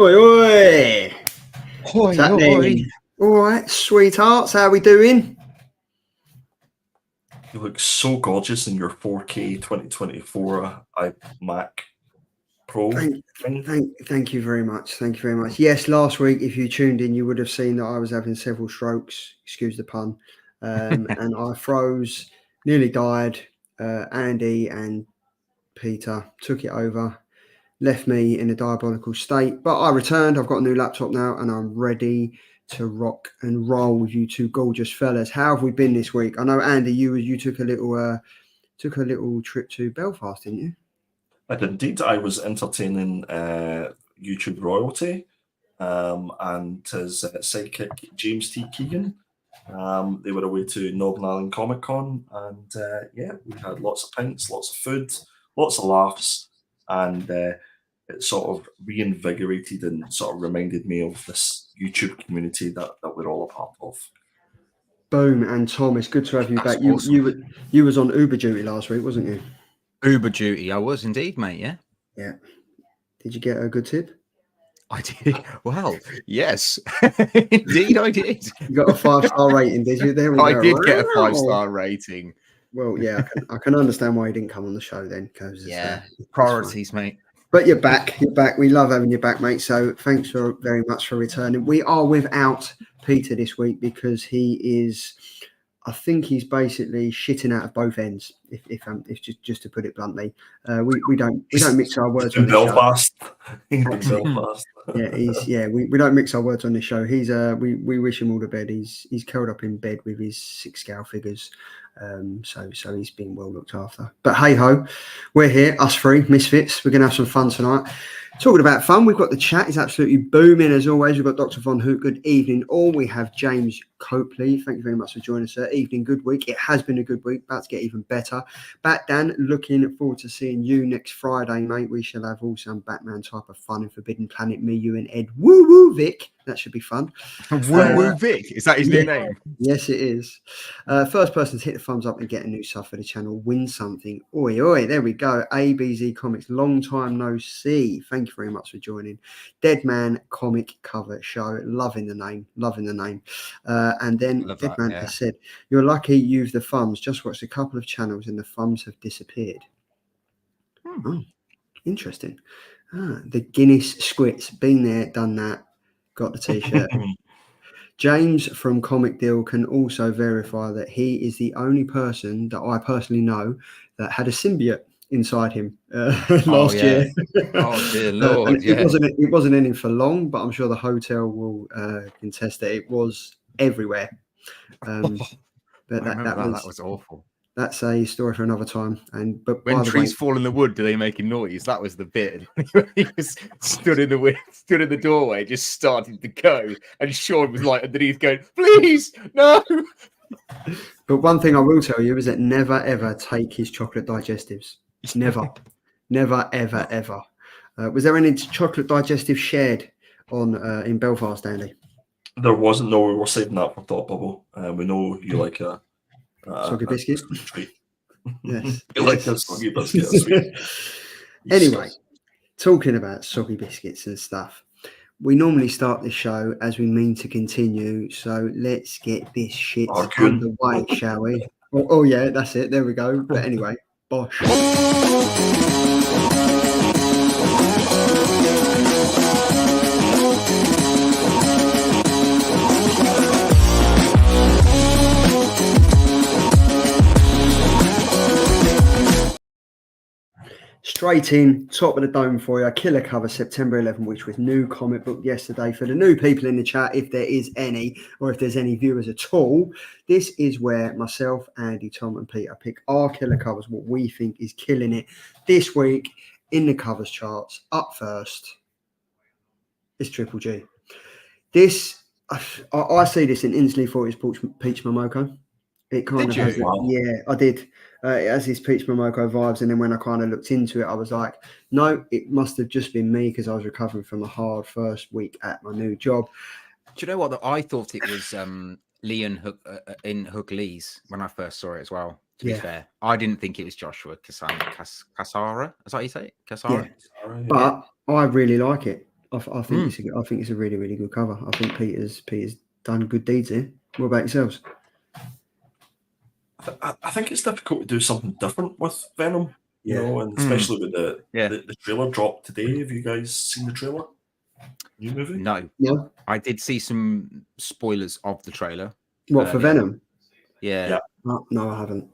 Oi, oi! Oi, oi. All right, sweethearts, how we doing? You look so gorgeous in your 4K 2024 iMac Pro. Thank you very much. Thank you very much. Yes, last week, if you tuned in, you would have seen that I was having several strokes, excuse the pun, and I froze, nearly died. Andy and Peter took it over, left me in a diabolical state, but I returned. I've got a new laptop now, and I'm ready to rock and roll with you two gorgeous fellas. How have we been this week? I know, Andy, you took a little trip to Belfast, didn't you? I did indeed. I was entertaining YouTube royalty and his sidekick James T. Keegan. They were away to Northern Ireland Comic Con, and we had lots of pints, lots of food, lots of laughs, and it sort of reinvigorated and sort of reminded me of this YouTube community that we're all a part of. Boom, and Tom, it's good to have you back. Awesome. You was on Uber duty last week, wasn't you? Uber duty, I was indeed, mate. Yeah. Yeah. Did you get a good tip? I did. Well, yes, indeed, I did. You got a 5-star rating, did you? There we go. I did get a 5-star rating. Well, yeah, I can understand why you didn't come on the show then, because priorities, mate. But you're back. You're back. We love having you back, mate. So thanks very much for returning. We are without Peter this week because he is. I think he's basically shitting out of both ends. If just to put it bluntly, we don't mix our words on Belfast. Belfast. We don't mix our words on this show. He's we wish him all the best. He's curled up in bed with his 6 scale figures. So he's been well looked after. But hey ho, we're here, us three misfits. We're gonna have some fun tonight. Talking about fun, we've got the chat is absolutely booming as always. We've got Dr. Von Hoot. Good evening, all. We have James Copley. Thank you very much for joining us, sir. Evening, good week. It has been a good week. About to get even better. Dan, looking forward to seeing you next Friday, mate. We shall have all some Batman type of fun in Forbidden Planet. Me, you, and Ed. Woo woo, Vic. That should be fun. Woo woo, Vic. Is that his new name? Yes, it is. First person to hit the thumbs up and get a new sub for the channel wins something. Oi, oi. There we go. ABZ Comics. Long time no see. Thank you very much for joining. Dead Man Comic Cover Show. Loving the name. And then Dead Man has said, "You're lucky you've the thumbs. Just watched a couple of channels and the thumbs have disappeared." Oh, interesting. The Guinness Squits. Been there, done that. Got the t-shirt. James from Comic Deal can also verify that he is the only person that I personally know that had a symbiote inside him last year. Oh dear Lord! It wasn't in him for long, but I'm sure the hotel will contest that it was everywhere. But that was awful. That's a story for another time. But when trees fall in the wood, do they make a noise? That was the bit. He just stood in the doorway, just started to go, and Sean was like underneath, going, "Please, no." But one thing I will tell you is that never ever take his chocolate digestives. Never, never, ever, ever. Was there any chocolate digestive shared on in Belfast, Andy? There wasn't. No, we were saving that for Thought Bubble. We know you like a soggy biscuit. Yes, you like a soggy biscuit. Anyway, talking about soggy biscuits and stuff, we normally start the show as we mean to continue. So let's get this shit underway, shall we? Oh yeah, that's it. There we go. But anyway, bosh. Straight in, top of the dome for you. Killer cover September 11, which was new comic book yesterday. For the new people in the chat, if there is any, or if there's any viewers at all, this is where myself, Andy, Tom, and Peter pick our killer covers, what we think is killing it this week in the covers charts. Up first is Triple G. This, I see this and instantly thought it was Peach Momoko. It kind of has, yeah, I did. It has these Peach Momoko vibes, and then when I kind of looked into it, I was like, no, it must have just been me because I was recovering from a hard first week at my new job. Do you know what? I thought it was Leon in Hook Lee's when I first saw it as well. To be fair, I didn't think it was Joshua Cassara. Is that how you say it? Cassara. Yeah. But I really like it. I think I think it's a really, really good cover. I think Peter's done good deeds here. What about yourselves? I think it's difficult to do something different with Venom, you know, and especially with the trailer dropped today. Have you guys seen the trailer? New movie? No. No. I did see some spoilers of the trailer. What for Venom? Yeah. No, I haven't.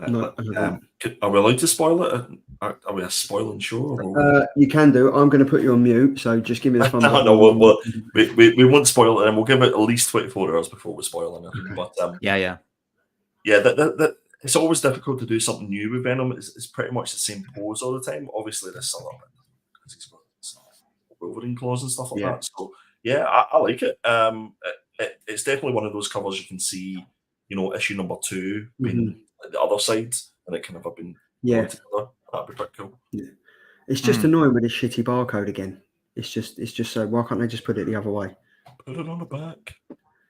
No, I haven't. Are we allowed to spoil it? Are we a spoiling show? Or you can do. I'm going to put you on mute, so just give me the thumbs up. No, we won't spoil it, and we'll give it at least 24 hours before we spoil anything. But yeah. That it's always difficult to do something new with Venom. It's pretty much the same pose all the time. Obviously, there's a little bit because he's got Wolverine claws and stuff like that. So yeah, I like it. It's definitely one of those covers you can see. You know, issue number 2 being the other side, and it kind of have been together. That'd be pretty cool. Yeah. It's just annoying with this shitty barcode again. It's just so. Why can't they just put it the other way? Put it on the back.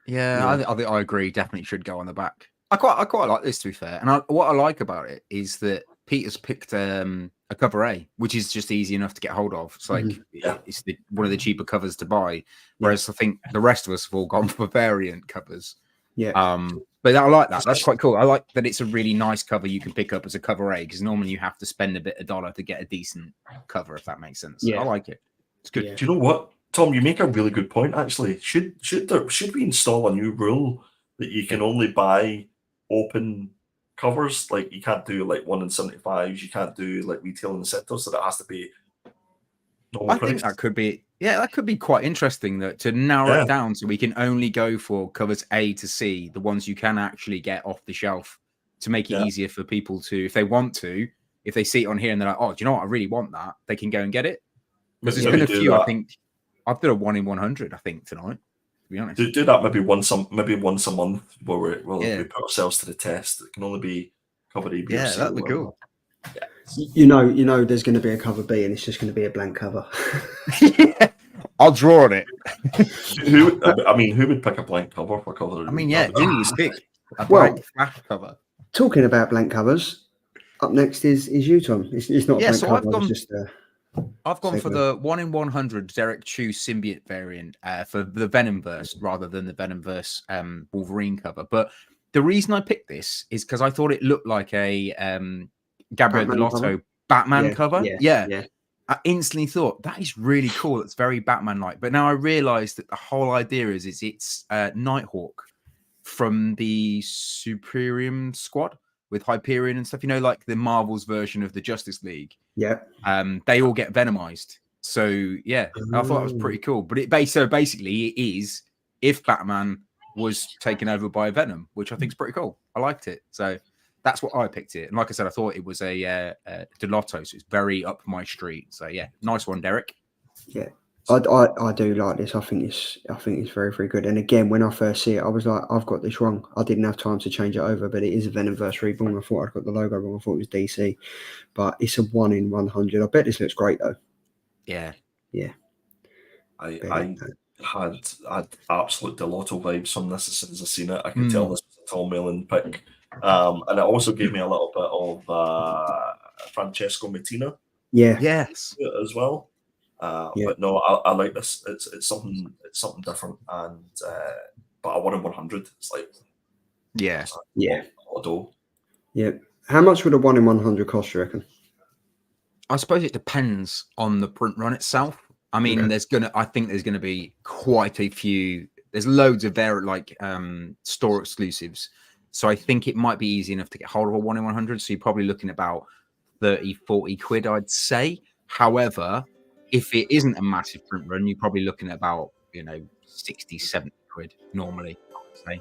Yeah. I agree. Definitely should go on the back. I quite like this, to be fair. And what I like about it is that Peter's picked a cover A, which is just easy enough to get hold of. It's like it's one of the cheaper covers to buy. Whereas I think the rest of us have all gone for variant covers. Yeah. But I like that. That's quite cool. I like that it's a really nice cover you can pick up as a cover A, because normally you have to spend a bit of dollar to get a decent cover, if that makes sense. Yeah. I like it. It's good. Yeah. Do you know what, Tom? You make a really good point. Actually, should we install a new rule that you can only buy open covers? Like you can't do like 1 in 75s. You can't do like retail in the sector, so that has to be normal price. Think that could be. Yeah, that could be quite interesting to narrow it down so we can only go for covers A to C, the ones you can actually get off the shelf, to make it easier for people to, if they want to, if they see it on here and they're like, oh, do you know what? I really want that. They can go and get it. Because there's been a few, I think, I've done a 1 in 100, I think, tonight, to be honest. Do that maybe once a month where we put ourselves to the test. It can only be cover A, B, or C. That'd be cool. Yeah. You know, there's going to be a cover B, and it's just going to be a blank cover. I'll draw on it. Who would pick a blank cover for cover? I mean, who would pick a blank flash cover? Talking about blank covers, up next is you, Tom. It's not a blank cover. I've gone for the 1 in 100 Derek Chew symbiote variant for the Venomverse rather than the Venomverse Wolverine cover. But the reason I picked this is because I thought it looked like a Gabriel Delotto Batman cover. Yeah. I instantly thought that is really cool. It's very Batman-like. But now I realised that the whole idea is it's Nighthawk from the Superium Squad with Hyperion and stuff. You know, like the Marvel's version of the Justice League. Yeah. They all get venomized. So yeah, I thought it was pretty cool. But basically it is if Batman was taken over by Venom, which I think is pretty cool. I liked it. So that's what I picked it. And like I said, I thought it was a Delotto, so it's very up my street. So yeah, nice one, Derek. Yeah, I do like this. I think it's very, very good. And again, when I first see it, I was like, I've got this wrong. I didn't have time to change it over, but it is a Venomverse Reborn. I thought I'd got the logo wrong. I thought it was DC, but it's a 1 in 100. I bet this looks great though. Yeah. I had absolute Delotto vibes from this as soon as I seen it. I could tell this was a Tom Mellon pick. And it also gave me a little bit of Francesco Mattina. Yes. As well. But no, I like this. It's something different, and but a 1 in 100. It's like although How much would a 1 in 100 cost, you reckon? I suppose it depends on the print run itself. I mean, I think there's gonna be quite a few. There's loads of store exclusives. So I think it might be easy enough to get hold of a 1 in 100. So you're probably looking about 30, 40 quid, I'd say. However, if it isn't a massive print run, you're probably looking at about, 60, 70 quid normally, I would say.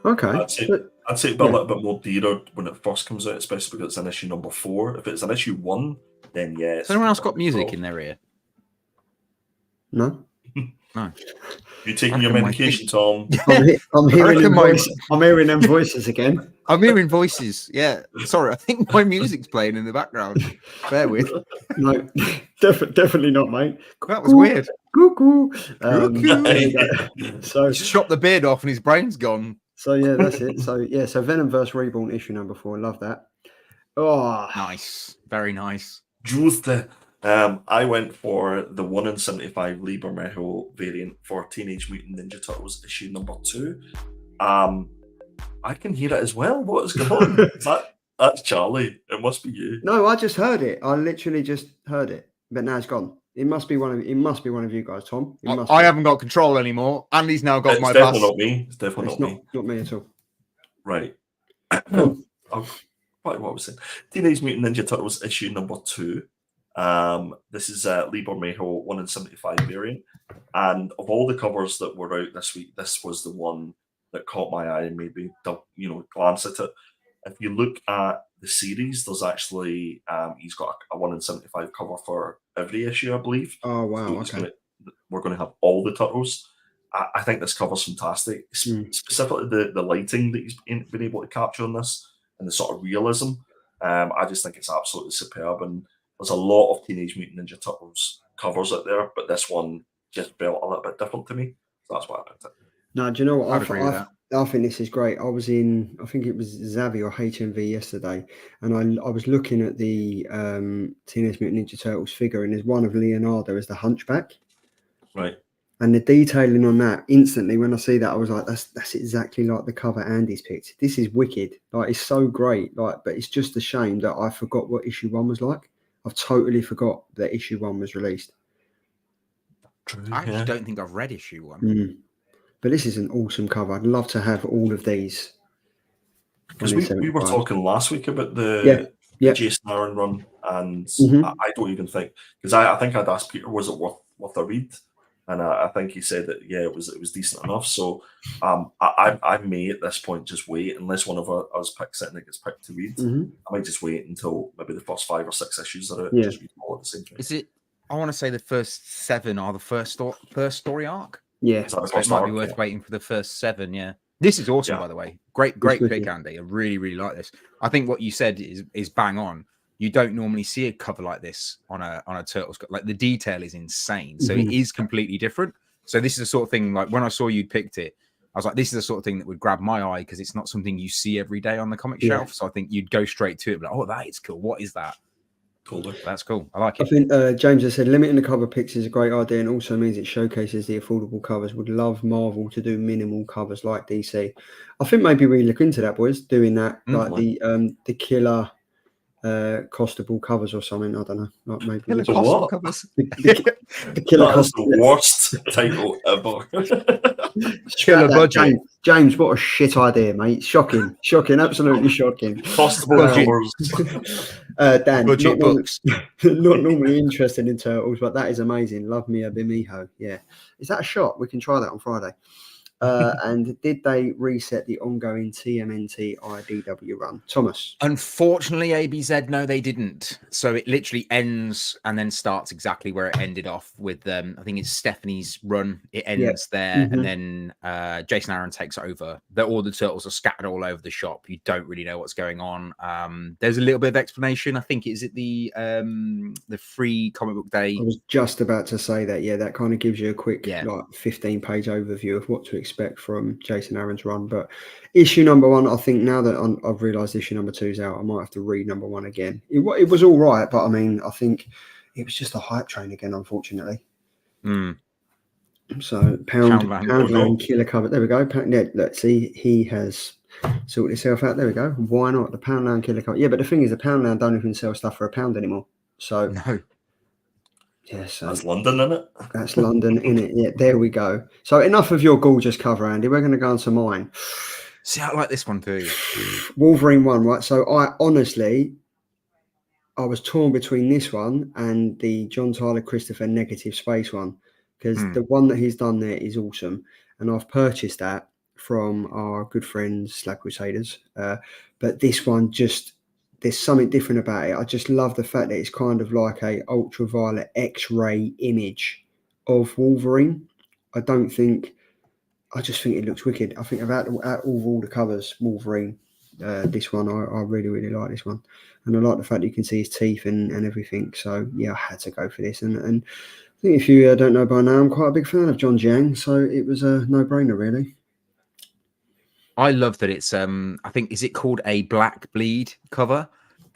Okay. I'd say it's a little bit more dearer when it first comes out, especially because it's an issue number 4. If it's an issue 1, then yeah. Has anyone else got music in their ear? No. No. You taking your medication, Tom? I'm hearing them voices again. I'm hearing voices. Yeah. Sorry, I think my music's playing in the background. Bear with. No, definitely not, mate. That was weird. Cuckoo. So chop the beard off and his brain's gone. So yeah, that's it. So Venomverse Reborn issue number 4. Love that. Oh, nice. Very nice. Juice the I went for the 1 in 75 Lee Bermejo variant for Teenage Mutant Ninja Turtles issue number 2. I can hear it as well. What is going on? That's Charlie. It must be you. No, I just heard it. I literally just heard it, but now it's gone. It must be one of you guys, Tom. I haven't got control anymore. Andy's now got my definitely pass. not me. It's definitely not me at all. Right. Cool. What was saying? Teenage Mutant Ninja Turtles issue number 2. This is Lee Bermejo 1 in 75 variant, and of all the covers that were out this week, this was the one that caught my eye and made me, glance at it. If you look at the series, there's actually he's got a 1 in 75 cover for every issue, I believe. Oh wow! So we're going to have all the Turtles. I think this cover's fantastic, specifically the lighting that he's been able to capture on this and the sort of realism. I just think it's absolutely superb, and there's a lot of Teenage Mutant Ninja Turtles covers out there, but this one just felt a little bit different to me. So that's why I picked it. No, do you know what? I'd agree with that. I think this is great. I was in, I think it was Zavvi or HMV yesterday, and I was looking at the Teenage Mutant Ninja Turtles figure, and there's one of Leonardo as the Hunchback. Right. And the detailing on that, instantly when I see that, I was like, that's exactly like the cover Andy's picked. This is wicked. Like, it's so great. Like, but it's just a shame that I forgot what issue 1 was like. I've totally forgot that issue 1 was released. True, I actually don't think I've read issue 1. But this is an awesome cover. I'd love to have all of these. Because we were talking last week about the Jason Aaron run, and I don't even think, because I think I'd asked Peter, was it worth a read? And I think he said that it was decent enough. So I may at this point just wait, unless one of us picks it and it gets picked to read. I might just wait until maybe the first 5 or 6 issues are out. And just read them all at the same time. Is it? I want to say the first 7 are the first story arc. Yeah, so it might be worth waiting for the first 7. Yeah, this is awesome, by the way. Great pick, Andy. I really, really like this. I think what you said is bang on. You don't normally see a cover like this on a Turtles. Like, the detail is insane, so it is completely different. So this is the sort of thing, like when I saw you picked it, I was like, this is the sort of thing that would grab my eye, because it's not something you see every day on the comic shelf. So I think you'd go straight to it, like, oh, that is cool. What is that? Cool. That's cool. I like it. I think James has said limiting the cover picks is a great idea, and also means it showcases the affordable covers. Would love Marvel to do minimal covers like DC. I think maybe we look into that, boys, doing that, like the killer costable covers or something. I don't know. Like maybe killer costable covers. The killer That's the worst title ever. Killer budget. James, what a shit idea, mate. Shocking, absolutely shocking. Costable covers. Dan, budget books. Not normally interested in Turtles, but that is amazing. Love me a Bimiho. Yeah. Is that a shot? We can try that on Friday. And did they reset the ongoing TMNT IDW run? Thomas? Unfortunately, ABZ, no, they didn't. So it literally ends and then starts exactly where it ended off with, I think it's Stephanie's run. It ends there, and then Jason Aaron takes over. All the Turtles are scattered all over the shop. You don't really know what's going on. There's a little bit of explanation. I think, is it the free comic book day? I was just about to say that. Yeah, that kind of gives you a quick, like, 15-page overview of what to expect from Jason Aaron's run. But issue number 1, I think now that I've realised issue number 2 is out, I might have to read number 1 again. It was all right, but I mean, I think it was just a hype train again, unfortunately. So Poundland killer cover. There we go. Let's see, he has sorted himself out. There we go. Why not the Poundland killer cover? Yeah, but the thing is, the Poundland don't even sell stuff for £1 anymore. So no. Yes, that's London, isn't it? That's London, in it. Yeah, there we go. So enough of your gorgeous cover, Andy. We're going to go on to mine. See, I like this one too. Wolverine 1, right? So I was torn between this one and the John Tyler Christopher Negative Space one, because the one that he's done there is awesome, and I've purchased that from our good friends Slag Crusaders. But this one, just, there's something different about it. I just love the fact that it's kind of like a ultraviolet X-ray image of Wolverine. I just think it looks wicked. I think out of all the covers, Wolverine, this one, I really, really like this one. And I like the fact that you can see his teeth and everything. So, yeah, I had to go for this. And I think if you don't know by now, I'm quite a big fan of John Jiang. So it was a no-brainer, really. I love that it's, I think, is it called a Black Bleed cover?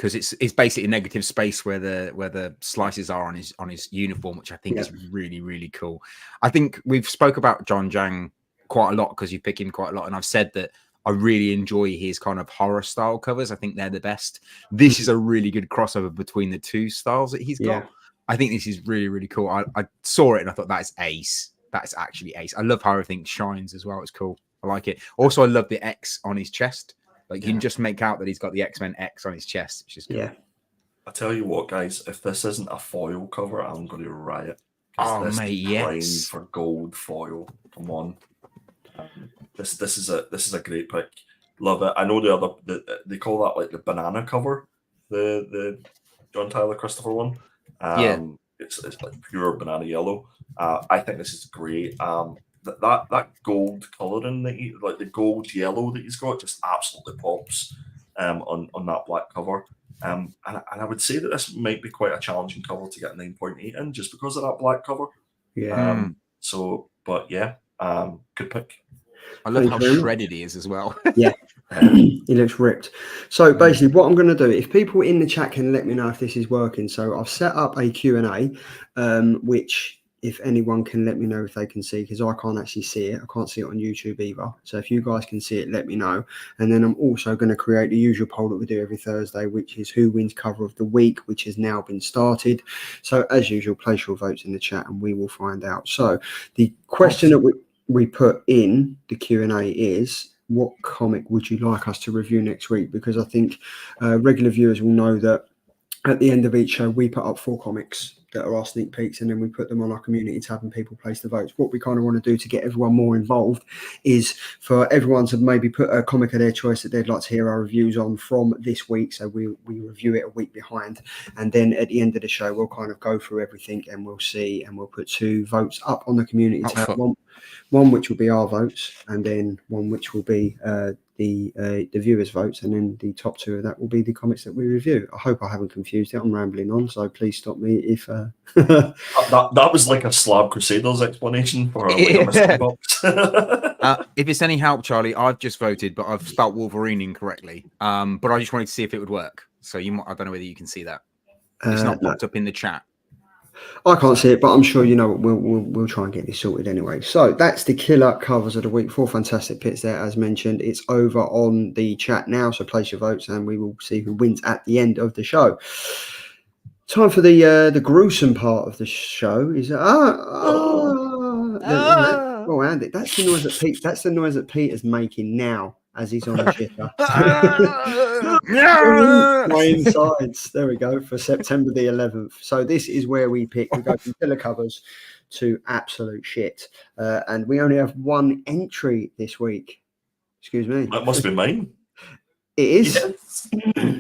because it's basically a negative space where the slices are on his uniform, which I think is really, really cool. I think we've spoke about John Jang quite a lot because you pick him quite a lot, and I've said that I really enjoy his kind of horror style covers. I think they're the best. This is a really good crossover between the two styles that he's got. I think this is really, really cool. I saw it and I thought that's ace. That's actually ace. I love how everything shines as well. It's cool. I like it. Also, I love the X on his chest. Like, you can just make out that he's got the X-Men X on his chest, which is cool. Yeah. I tell you what, guys, if this isn't a foil cover, I'm going to riot. Oh, this mate, yes. for gold foil. Come on. This is a great pick. Love it. I know they call that like the banana cover, the John Tyler Christopher one. It's like pure banana yellow. I think this is great. That gold coloring like the gold yellow that he's got just absolutely pops on that black cover. And I would say that this might be quite a challenging cover to get 9.8 in just because of that black cover. Yeah. Good pick. I love how shredded he is as well. Yeah. He looks ripped. So basically what I'm going to do, if people in the chat can let me know if this is working. So I've set up a Q&A, which if anyone can let me know if they can see, because I can't actually see it. I can't see it on YouTube either. So if you guys can see it, let me know. And then I'm also going to create the usual poll that we do every Thursday, which is who wins cover of the week, which has now been started. So as usual, place your votes in the chat and we will find out. So the question that we put in the Q&A is, what comic would you like us to review next week? Because I think regular viewers will know that at the end of each show, we put up 4 comics that are our sneak peeks, and then we put them on our community tab and people place the votes. What we kind of want to do to get everyone more involved is for everyone to maybe put a comic of their choice that they'd like to hear our reviews on from this week. So we review it a week behind. And then at the end of the show, we'll kind of go through everything and we'll see, and we'll put 2 votes up on the community tab. One which will be our votes, and then one which will be the viewers' votes, and then the top 2 of that will be the comics that we review. I hope I haven't confused it. I'm rambling on, so please stop me if that was like a Slab Crusaders explanation for like a mystery box. If it's any help, Charlie, I've just voted, but I've spelt Wolverine incorrectly. But I just wanted to see if it would work. So I don't know whether you can see that. It's not popped up in the chat. I can't see it, but I'm sure you know we'll try and get this sorted anyway. So that's the killer covers of the week. 4 fantastic picks there, as mentioned. It's over on the chat now, so place your votes, and we will see who wins at the end of the show. Time for the gruesome part of the show. Is Andy, that's the noise that Pete. That's the noise that Pete is making now as he's on the shitter. My insides. There we go, for September the 11th. So this is where we pick. We go from killer covers to absolute shit, and we only have 1 entry this week. Excuse me. That must be mine. It is.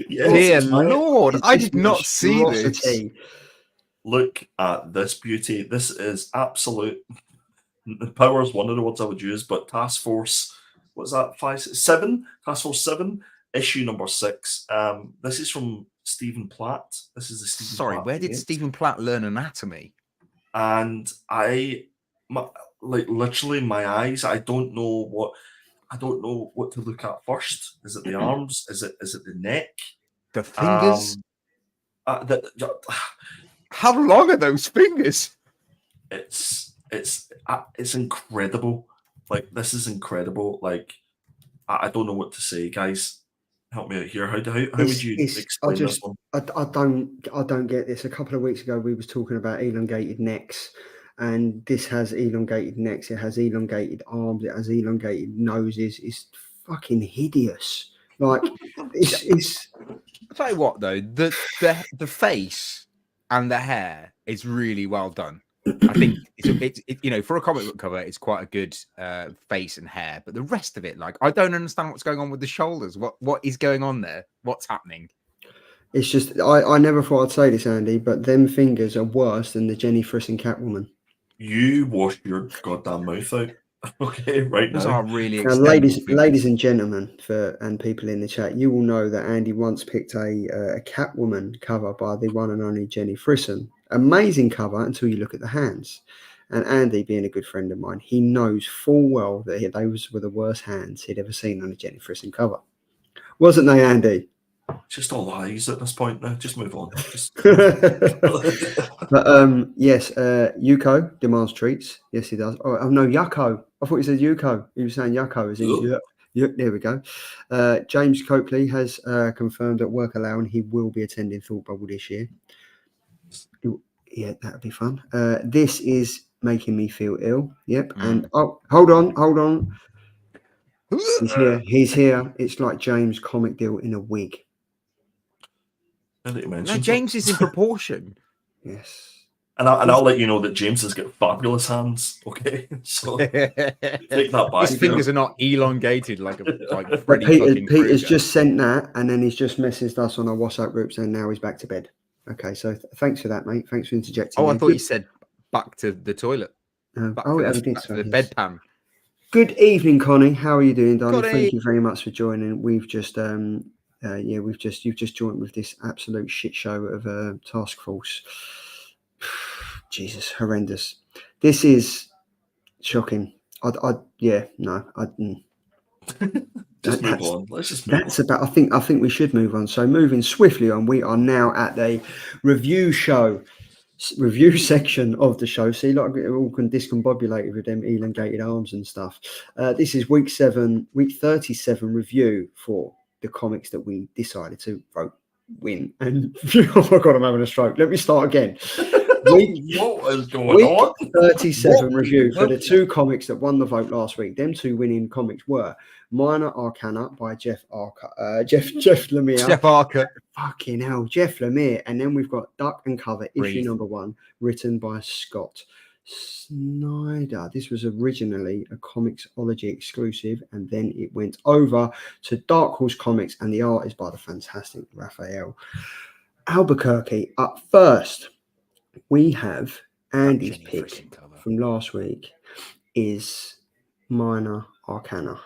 Yes. Dear Lord, I did not see this. Look at this beauty. This is absolute. Power is one of the words I would use, but Task Force. What's that? 7? Task Force 7, issue number 6. This is from Stephen Platt. This is the Stephen. Sorry, Platt where did Stephen Platt learn anatomy? And literally my eyes. I don't know what to look at first. Is it the arms? Is it the neck? The fingers? How long are those fingers? It's incredible. Like, this is incredible. Like, I don't know what to say, guys. Help me out here. How would you explain this one? I don't get this. A couple of weeks ago, we was talking about elongated necks, and this has elongated necks. It has elongated arms. It has elongated noses. It's fucking hideous. Like, it's. I'll tell you what, though, the face and the hair is really well done. I think it's for a comic book cover, it's quite a good face and hair, but the rest of it, like, I don't understand what's going on with the shoulders. What is going on there? What's happening? It's just I never thought I'd say this, Andy, but them fingers are worse than the Jenny Frison Catwoman. You wash your goddamn mouth out. Okay, right Those now. are really now, ladies and gentlemen, and people in the chat, you will know that Andy once picked a Catwoman cover by the one and only Jenny Frison. Amazing cover until you look at the hands. And Andy, being a good friend of mine, he knows full well that those were the worst hands he'd ever seen on a Jenny Frison cover. Wasn't they, Andy? It's just all lies at this point now. Just move on. Just... But yes, Yuko demands treats. Yes, he does. Oh no, Yuko. I thought he said Yuko. He was saying Yuko. As in, there we go. James Coakley has confirmed that work allowing, he will be attending Thought Bubble this year. Yeah, that would be fun. This is making me feel ill. Yep. And hold on. He's here. It's like James comic deal in a wig. No, James is in proportion. Yes. And I'll let you know that James has got fabulous hands. Okay, so take that back. His fingers are not elongated like Freddy fucking Krueger. Peter's just sent that, and then he's just messaged us on our WhatsApp group saying now he's back to bed. Okay, so thanks for that, mate. Thanks for interjecting. Oh, I thought you said back to the toilet. Back to the bedpan. Good evening, Connie. How are you doing, darling? Thank you very much for joining. We've just you've just joined with this absolute shit show of a task force. Jesus, horrendous. This is shocking. Just move on. Let's just move on. I think we should move on. So moving swiftly on, we are now at the review section of the show. See, like it all can discombobulate with them elongated arms and stuff. This is week 37 review for the comics that we decided to vote win. And oh my god, I'm having a stroke. Let me start again. What is going on? 37 review for the two comics that won the vote last week. Them two winning comics were Minor Arcana by Jeff Lemire. Jeff Arca. Fucking hell, Jeff Lemire. And then we've got Duck and Cover, issue number 1, written by Scott Snyder. This was originally a Comixology exclusive, and then it went over to Dark Horse Comics, and the art is by the fantastic Raphael Albuquerque. Up first, we have Andy's pick from last week is Minor Arcana.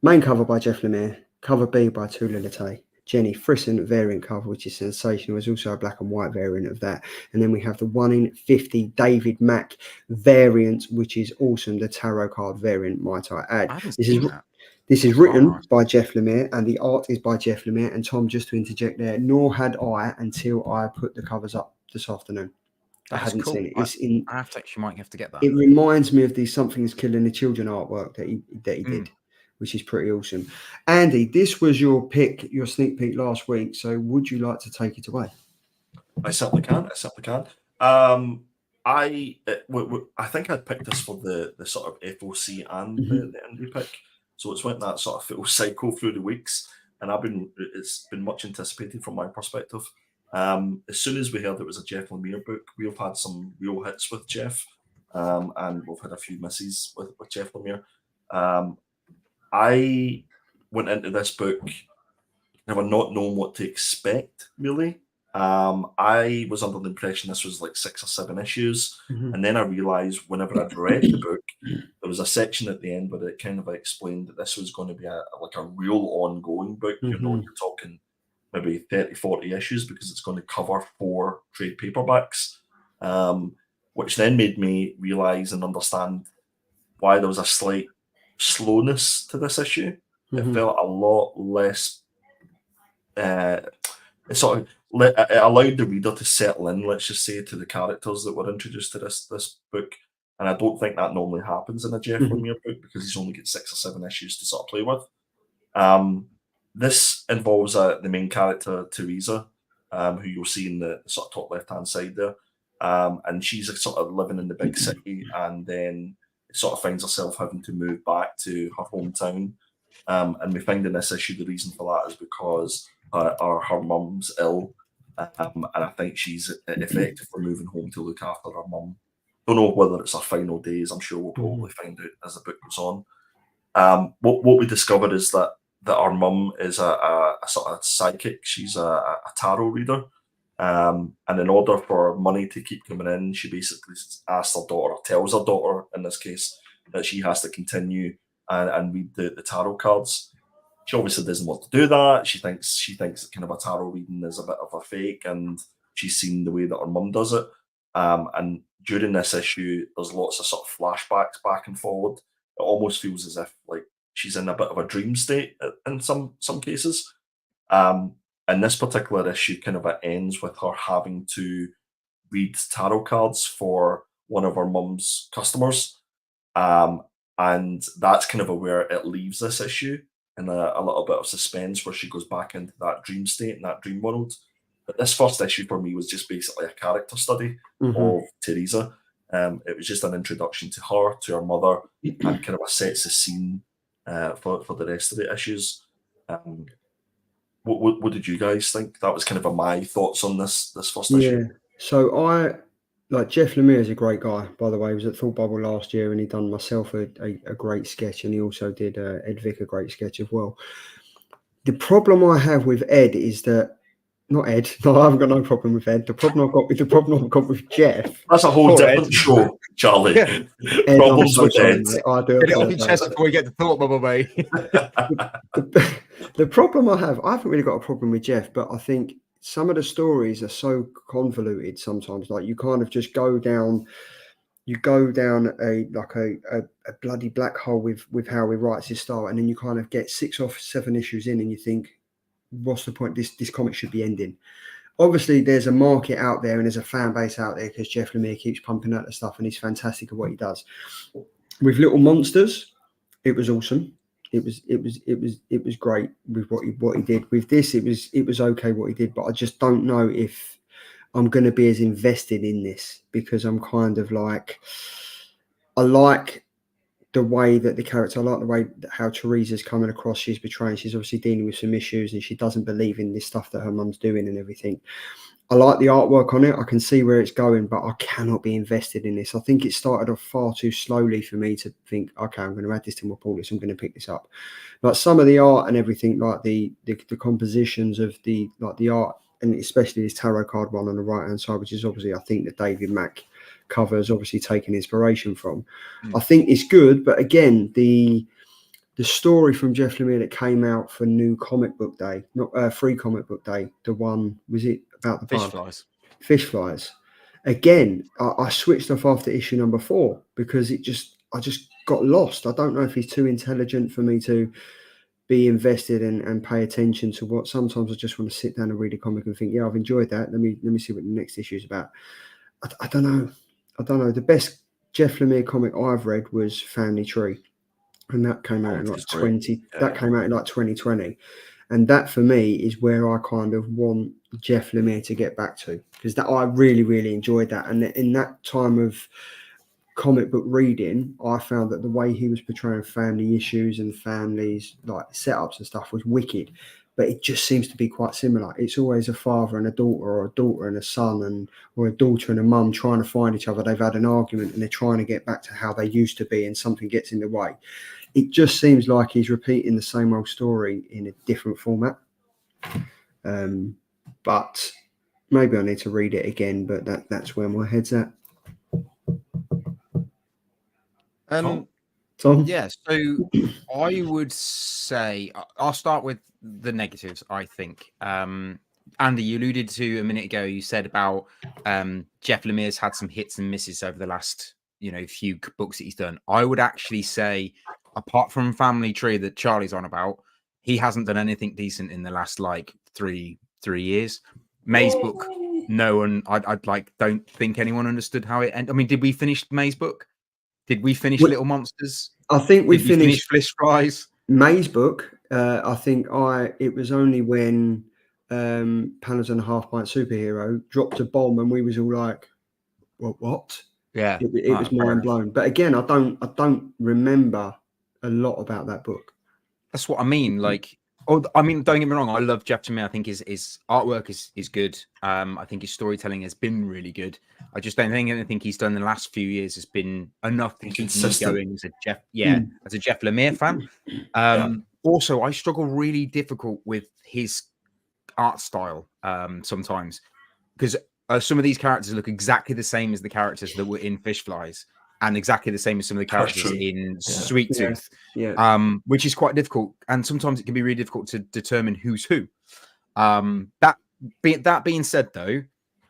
Main cover by Jeff Lemire, cover B by Tula Lette. Jenny Frisson variant cover, which is sensational. There's also a black and white variant of that. And then we have the 1 in 50 David Mack variant, which is awesome. The tarot card variant, might I add. This is written by Jeff Lemire, and the art is by Jeff Lemire. And Tom, just to interject there, nor had I until I put the covers up this afternoon. I hadn't seen it. I have to actually might have to get that. It reminds me of the Something's Killing the Children artwork that he did, which is pretty awesome. Andy, this was your pick, your sneak peek last week. So would you like to take it away? I certainly can. I think I'd picked this for the sort of FOC and the indie pick. So it's went that sort of full cycle through the weeks, and it's been much anticipated from my perspective. As soon as we heard it was a Jeff Lemire book, we've had some real hits with Jeff, and we've had a few misses with Jeff Lemire. I went into this book never not knowing what to expect, really. I was under the impression this was like 6 or 7 issues, and then I realised whenever I'd read the book, there was a section at the end where it kind of explained that this was going to be a real ongoing book. You know, you're talking maybe 30, 40 issues because it's going to cover 4 trade paperbacks, which then made me realise and understand why there was a slight slowness to this issue. It felt a lot less. It allowed the reader to settle in, let's just say, to the characters that were introduced to this book, and I don't think that normally happens in a Jeff Lemire book because he's only got 6 or 7 issues to sort of play with. This involves the main character, Teresa, who you'll see in the sort of top left-hand side there, and she's sort of living in the big city, and then sort of finds herself having to move back to her hometown. And we find in this issue the reason for that is because her mum's ill, and I think she's effectively moving home to look after her mum. Don't know whether it's her final days. I'm sure we'll probably find out as the book goes on. What we discovered is that our mum is a sort of psychic. She's a tarot reader. And in order for money to keep coming in, she basically asks her daughter, tells her daughter in this case, that she has to continue and read the tarot cards. She obviously doesn't want to do that. She thinks kind of a tarot reading is a bit of a fake, and she's seen the way that her mum does it. And during this issue, there's lots of sort of flashbacks back and forward. It almost feels as if like she's in a bit of a dream state in some cases. And this particular issue kind of ends with her having to read tarot cards for one of her mum's customers. And that's kind of where it leaves this issue in a little bit of suspense, where she goes back into that dream state and that dream world. But this first issue for me was just basically a character study of Teresa. It was just an introduction to her, to her mother, and kind of sets the scene for the rest of the issues. What did you guys think? That was kind of my thoughts on this first issue. So I like Jeff Lemire is a great guy, by the way. He was at Thought Bubble last year, and he done myself a great sketch, and he also did Ed Vick a great sketch as well. The problem I have with Ed is that not Ed. No, I haven't got no problem with Ed. The problem I've got with Jeff. That's a whole different show, Charlie. Ed, Problems with Ed. I do. Get it off your chest before we get to Thought Bubble, mate. The problem I haven't really got a problem with Jeff, but I think some of the stories are so convoluted sometimes. Like you kind of just go down a bloody black hole with how he writes his style, and then you kind of get 6 or 7 issues in, and you think, what's the point? This comic should be ending. Obviously, there's a market out there and there's a fan base out there because Jeff Lemire keeps pumping out the stuff, and he's fantastic at what he does. With Little Monsters, it was awesome. It was great with what he did. With this, it was okay what he did, but I just don't know if I'm going to be as invested in this, because I'm kind of like, I like the way that the character, I like the way that how Teresa's coming across. She's betraying. She's obviously dealing with some issues, and she doesn't believe in this stuff that her mum's doing and everything. I like the artwork on it. I can see where it's going, but I cannot be invested in this. I think it started off far too slowly for me to think, okay, I'm going to add this to my pull list. I'm going to pick this up. Like some of the art and everything, like the compositions of the art, and especially this tarot card one on the right hand side, which is obviously, I think, the David Mack cover is obviously taken inspiration from. I think it's good, but again, the story from Jeff Lemire that came out for New Comic Book Day, not Free Comic Book Day, the one, was it about the fish flies? Again, I switched off after issue number 4 because I just got lost. I don't know if he's too intelligent for me to be invested and pay attention to what. Sometimes I just want to sit down and read a comic and think, yeah, I've enjoyed that. Let me see what the next issue is about. I don't know. The best Jeff Lemire comic I've read was Family Tree, and that came out in like 2020, and that for me is where I kind of want Jeff Lemire to get back to, because that I really enjoyed that. And in that time of comic book reading, I found that the way he was portraying family issues and families like setups and stuff was wicked. But it just seems to be quite similar. It's always a father and a daughter, or a daughter and a son, or a daughter and a mum trying to find each other. They've had an argument and they're trying to get back to how they used to be, and something gets in the way. It just seems like he's repeating the same old story in a different format. But maybe I need to read it again, but that's where my head's at. Tom? Yeah, so I would say I'll start with the negatives, I think. Andy, you alluded to a minute ago, you said about Jeff Lemire's had some hits and misses over the last few books that he's done. I would actually say, apart from Family Tree that Charlie's on about, he hasn't done anything decent in the last like three years. May's book, no one, don't think anyone understood how it ended. I mean, did we finish May's book? Did we finish Little Monsters? I think we finished Fish Fries. May's book. I think it was only when Panels and a Half Pint Superhero dropped a bomb and we was all like, what? Yeah. It was mind blown. But again, I don't remember a lot about that book. That's what I mean. Don't get me wrong. I love Jeff Lemire. I think his artwork is good. I think his storytelling has been really good. I just don't think anything he's done in the last few years has been enough to keep me going as a Jeff Lemire fan. Also, I struggle really difficult with his art style sometimes, because some of these characters look exactly the same as the characters that were in Fish Flies, and exactly the same as some of the characters in Sweet Tooth, which is quite difficult. And sometimes it can be really difficult to determine who's who. That being said, though,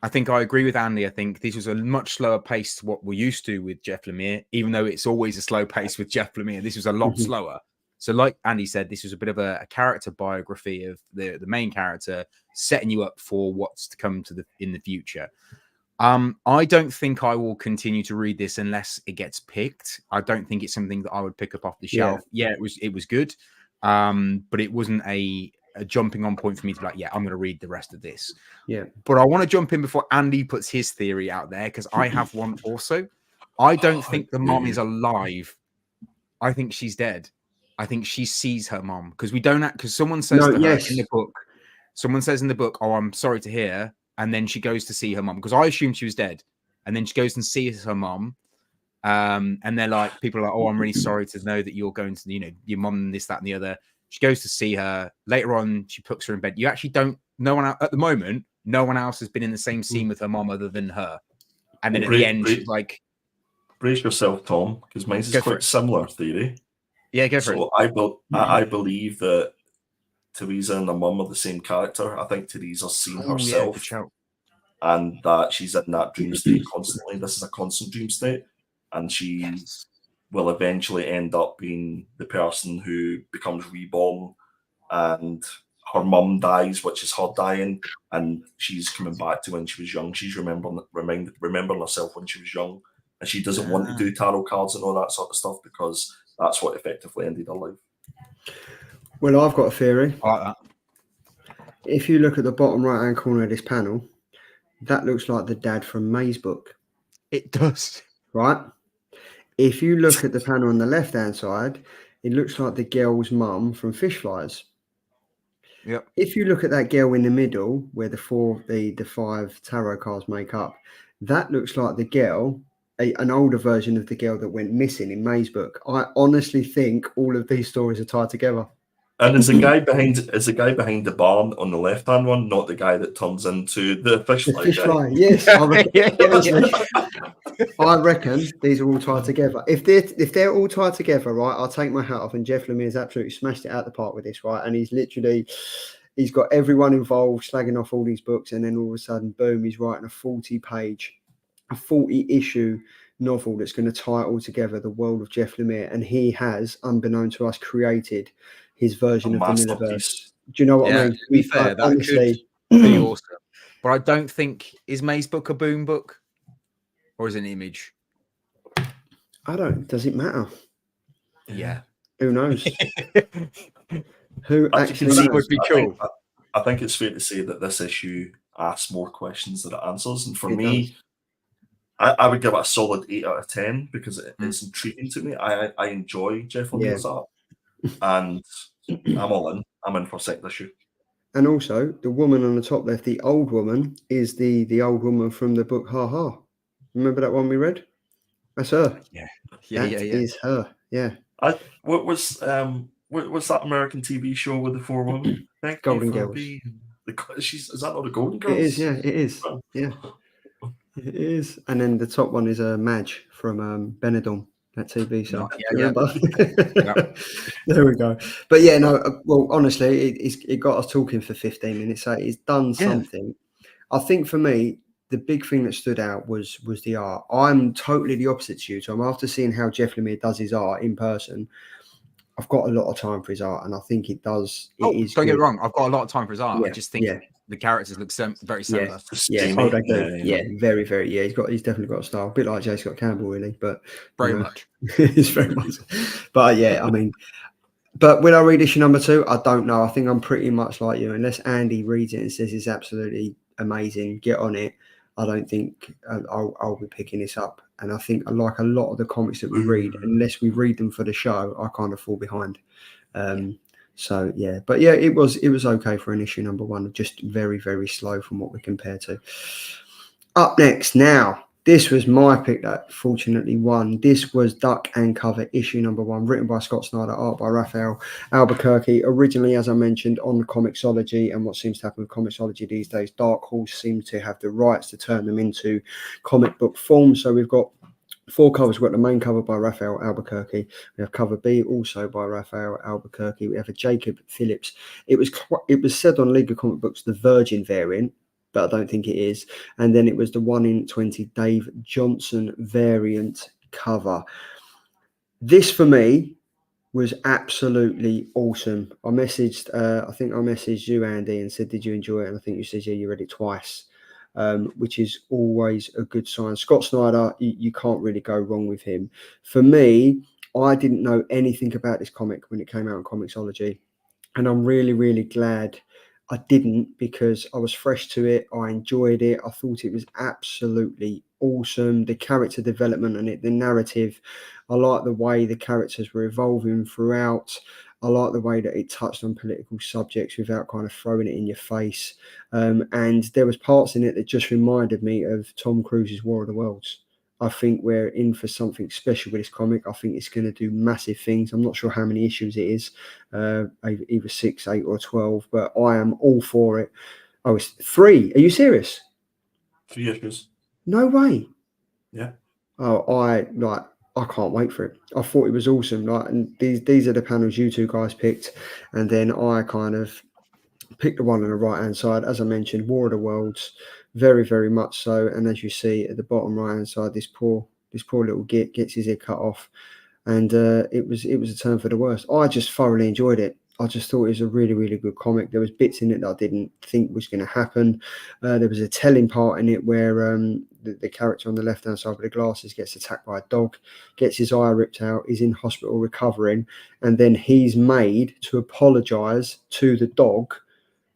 I think I agree with Andy. I think this was a much slower pace to what we're used to with Jeff Lemire, even though it's always a slow pace with Jeff Lemire. This was a lot slower. So, like Andy said, this was a bit of a character biography of the main character, setting you up for what's to come in the future. I don't think I will continue to read this unless it gets picked. I don't think it's something that I would pick up off the shelf. Yeah, it was good, but it wasn't a jumping on point for me to be like, yeah, I'm going to read the rest of this. Yeah, but I want to jump in before Andy puts his theory out there, because I have one also. I don't think the mom is alive. I think she's dead. I think she sees her mom, because someone says to her in the book. Someone says in the book, "Oh, I'm sorry to hear," and then she goes to see her mom, because I assumed she was dead, and then she goes and sees her mom, and they're like, people are like, "Oh, I'm really sorry to know that you're going to, your mom, this, that, and the other." She goes to see her later on. She puts her in bed. You actually don't. No one at the moment. No one else has been in the same scene with her mom other than her. And then at the end, she's like, "Brace yourself, Tom, because mine is quite similar theory." Yeah, go for it. So I believe that Teresa and her mum are the same character. I think Teresa's seen herself, and that she's in that dream state constantly. This is a constant dream state, and she will eventually end up being the person who becomes reborn, and her mum dies, which is her dying, and she's coming back to when she was young. She's remembering herself when she was young, and she doesn't want to do tarot cards and all that sort of stuff, because that's what effectively ended her life. Well, I've got a theory. I like that. If you look at the bottom right-hand corner of this panel, that looks like the dad from May's book. It does. Right? If you look at the panel on the left-hand side, it looks like the girl's mum from Fish Flies. Yep. If you look at that girl in the middle, where the 5 tarot cards make up, that looks like the girl, an older version of the girl that went missing in May's book. I honestly think all of these stories are tied together. And is the guy behind the barn on the left hand one not the guy that turns into the fish fly? Guy? Yes, I reckon these are all tied together. If they're all tied together, right, I'll take my hat off. And Jeff Lemire's absolutely smashed it out the park with this, right? And he's got everyone involved slagging off all these books, and then all of a sudden, boom, he's writing a 40-issue novel that's going to tie it all together, the world of Jeff Lemire, and he has, unbeknown to us, created his version of the Miniverse. Do you know what I mean? To be fair, that honestly could be awesome. But I don't think, is May's book a Boom book, or is it an Image? Does it matter? Yeah. Who knows? Who actually knows? Would be cool. I think it's fair to say that this issue asks more questions than it answers, and for me, I would give it a solid 8 out of 10 because it's intriguing to me. I enjoy Jeff Lemire's art, and I'm all in. I'm in for a second issue. And also, the woman on the top left, the old woman, is the old woman from the book Ha Ha. Remember that one we read? That's her. Yeah. That is her. Yeah. What was that American TV show with the 4 women? Golden Girls. Is that not the Golden Girls? It is. Yeah, it is. Yeah. It is. And then the top one is Madge from Benidorm, that TV show. There we go. But yeah, no, well, honestly, it got us talking for 15 minutes. So it's done something. I think for me, the big thing that stood out was the art. I'm totally the opposite to you, Tom. After seeing how Jeff Lemire does his art in person, I've got a lot of time for his art, and I think it does. Don't get me wrong. I've got a lot of time for his art. I just think the characters look very similar. They do. Yeah, very, very. Yeah, he's definitely got a style, a bit like J. Scott Campbell, really. But very much. It's very much. But yeah, I mean, but will I read issue number 2? I don't know. I think I'm pretty much like you. Unless Andy reads it and says it's absolutely amazing, get on it. I don't think I'll be picking this up. And I think, like a lot of the comics that we read, unless we read them for the show, I kind of fall behind. So yeah, but yeah, it was okay for an issue number 1. Just very, very slow from what we compare to. Up next now, this was my pick that fortunately won. This was Duck and Cover issue number 1, written by Scott Snyder, art by Raphael Albuquerque. Originally, as I mentioned, on the Comixology, and what seems to happen with Comixology these days, Dark Horse seems to have the rights to turn them into comic book form. So we've got 4 covers. We've got the main cover by Raphael Albuquerque. We have cover B, also by Raphael Albuquerque. We have a Jacob Phillips. It was said on League of Comic Books, the Virgin variant, but I don't think it is. And then it was the 1 in 20 Dave Johnson variant cover. This, for me, was absolutely awesome. I messaged, I think I messaged you, Andy, and said, "Did you enjoy it?" And I think you said, "Yeah, you read it twice," which is always a good sign. Scott Snyder, you can't really go wrong with him. For me, I didn't know anything about this comic when it came out on Comixology, and I'm really, really glad I didn't, because I was fresh to it. I enjoyed it. I thought it was absolutely awesome. The character development and the narrative. I like the way the characters were evolving throughout. I like the way that it touched on political subjects without kind of throwing it in your face. And there was parts in it that just reminded me of Tom Cruise's War of the Worlds. I think we're in for something special with this comic. I think it's going to do massive things. I'm not sure how many issues it is, either 6, 8, or 12, but I am all for it. Oh, it's 3. Are you serious? 3 issues. No way. Yeah. Oh, I can't wait for it. I thought it was awesome. Like, and these are the panels you two guys picked, and then I kind of picked the one on the right hand side. As I mentioned, War of the Worlds, very, very much so. And as you see at the bottom right hand side, this poor little git gets his ear cut off, and it was a turn for the worse. I just thoroughly enjoyed it. I just thought it was a really, really good comic. There was bits in it that I didn't think was going to happen. There was a telling part in it where the character on the left-hand side with the glasses gets attacked by a dog, gets his eye ripped out, is in hospital recovering, and then he's made to apologise to the dog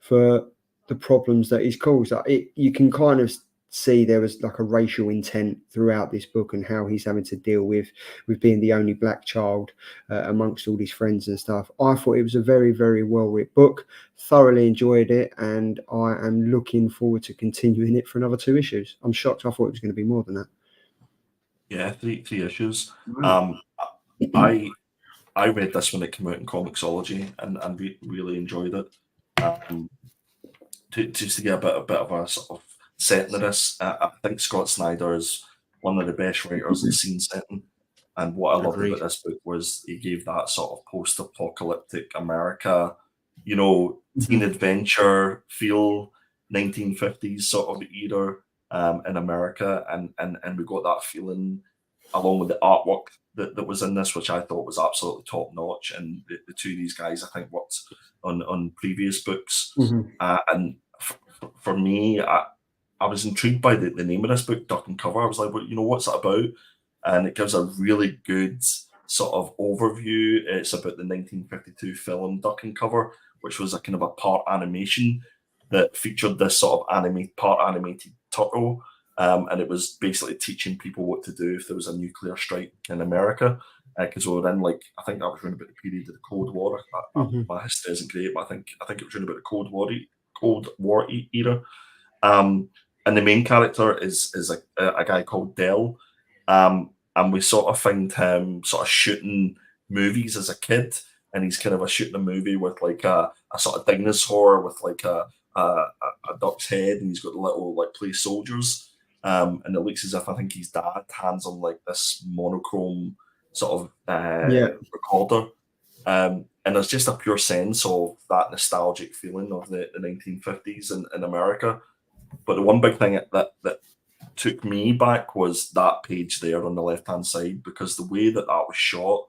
for the problems that he's caused. You can kind of see there was like a racial intent throughout this book, and how he's having to deal with being the only black child amongst all his friends and stuff. I thought it was a very, very well written book, thoroughly enjoyed it, and I am looking forward to continuing it for another 2 issues. I'm shocked. I thought it was going to be more than that. Yeah, three issues. Wow. I read this when it came out in Comixology, and really enjoyed it. Just to get a bit of a sort of setting of this, I think Scott Snyder is one of the best writers in scene setting. And what I loved about this book was he gave that sort of post-apocalyptic America, teen adventure feel, 1950s sort of era in America, and we got that feeling along with the artwork that was in this, which I thought was absolutely top notch. And the two of these guys, I think, worked on previous books. And for me, I was intrigued by the name of this book, Duck and Cover. I was like, well, what's it about? And it gives a really good sort of overview. It's about the 1952 film Duck and Cover, which was a kind of a part animation that featured this sort of part animated turtle. And it was basically teaching people what to do if there was a nuclear strike in America. Because we were in, I think that was around about the period of the Cold War. My history isn't great, but I think it was around about the Cold War era. And the main character is a guy called Dell. And we sort of find him sort of shooting movies as a kid. And he's kind of shooting a movie with a sort of dinosaur with a duck's head. And he's got little play soldiers. And it looks as if I think his dad hands him this monochrome sort of recorder. And there's just a pure sense of that nostalgic feeling of the 1950s in America. But the one big thing that took me back was that page there on the left-hand side, because the way that was shot,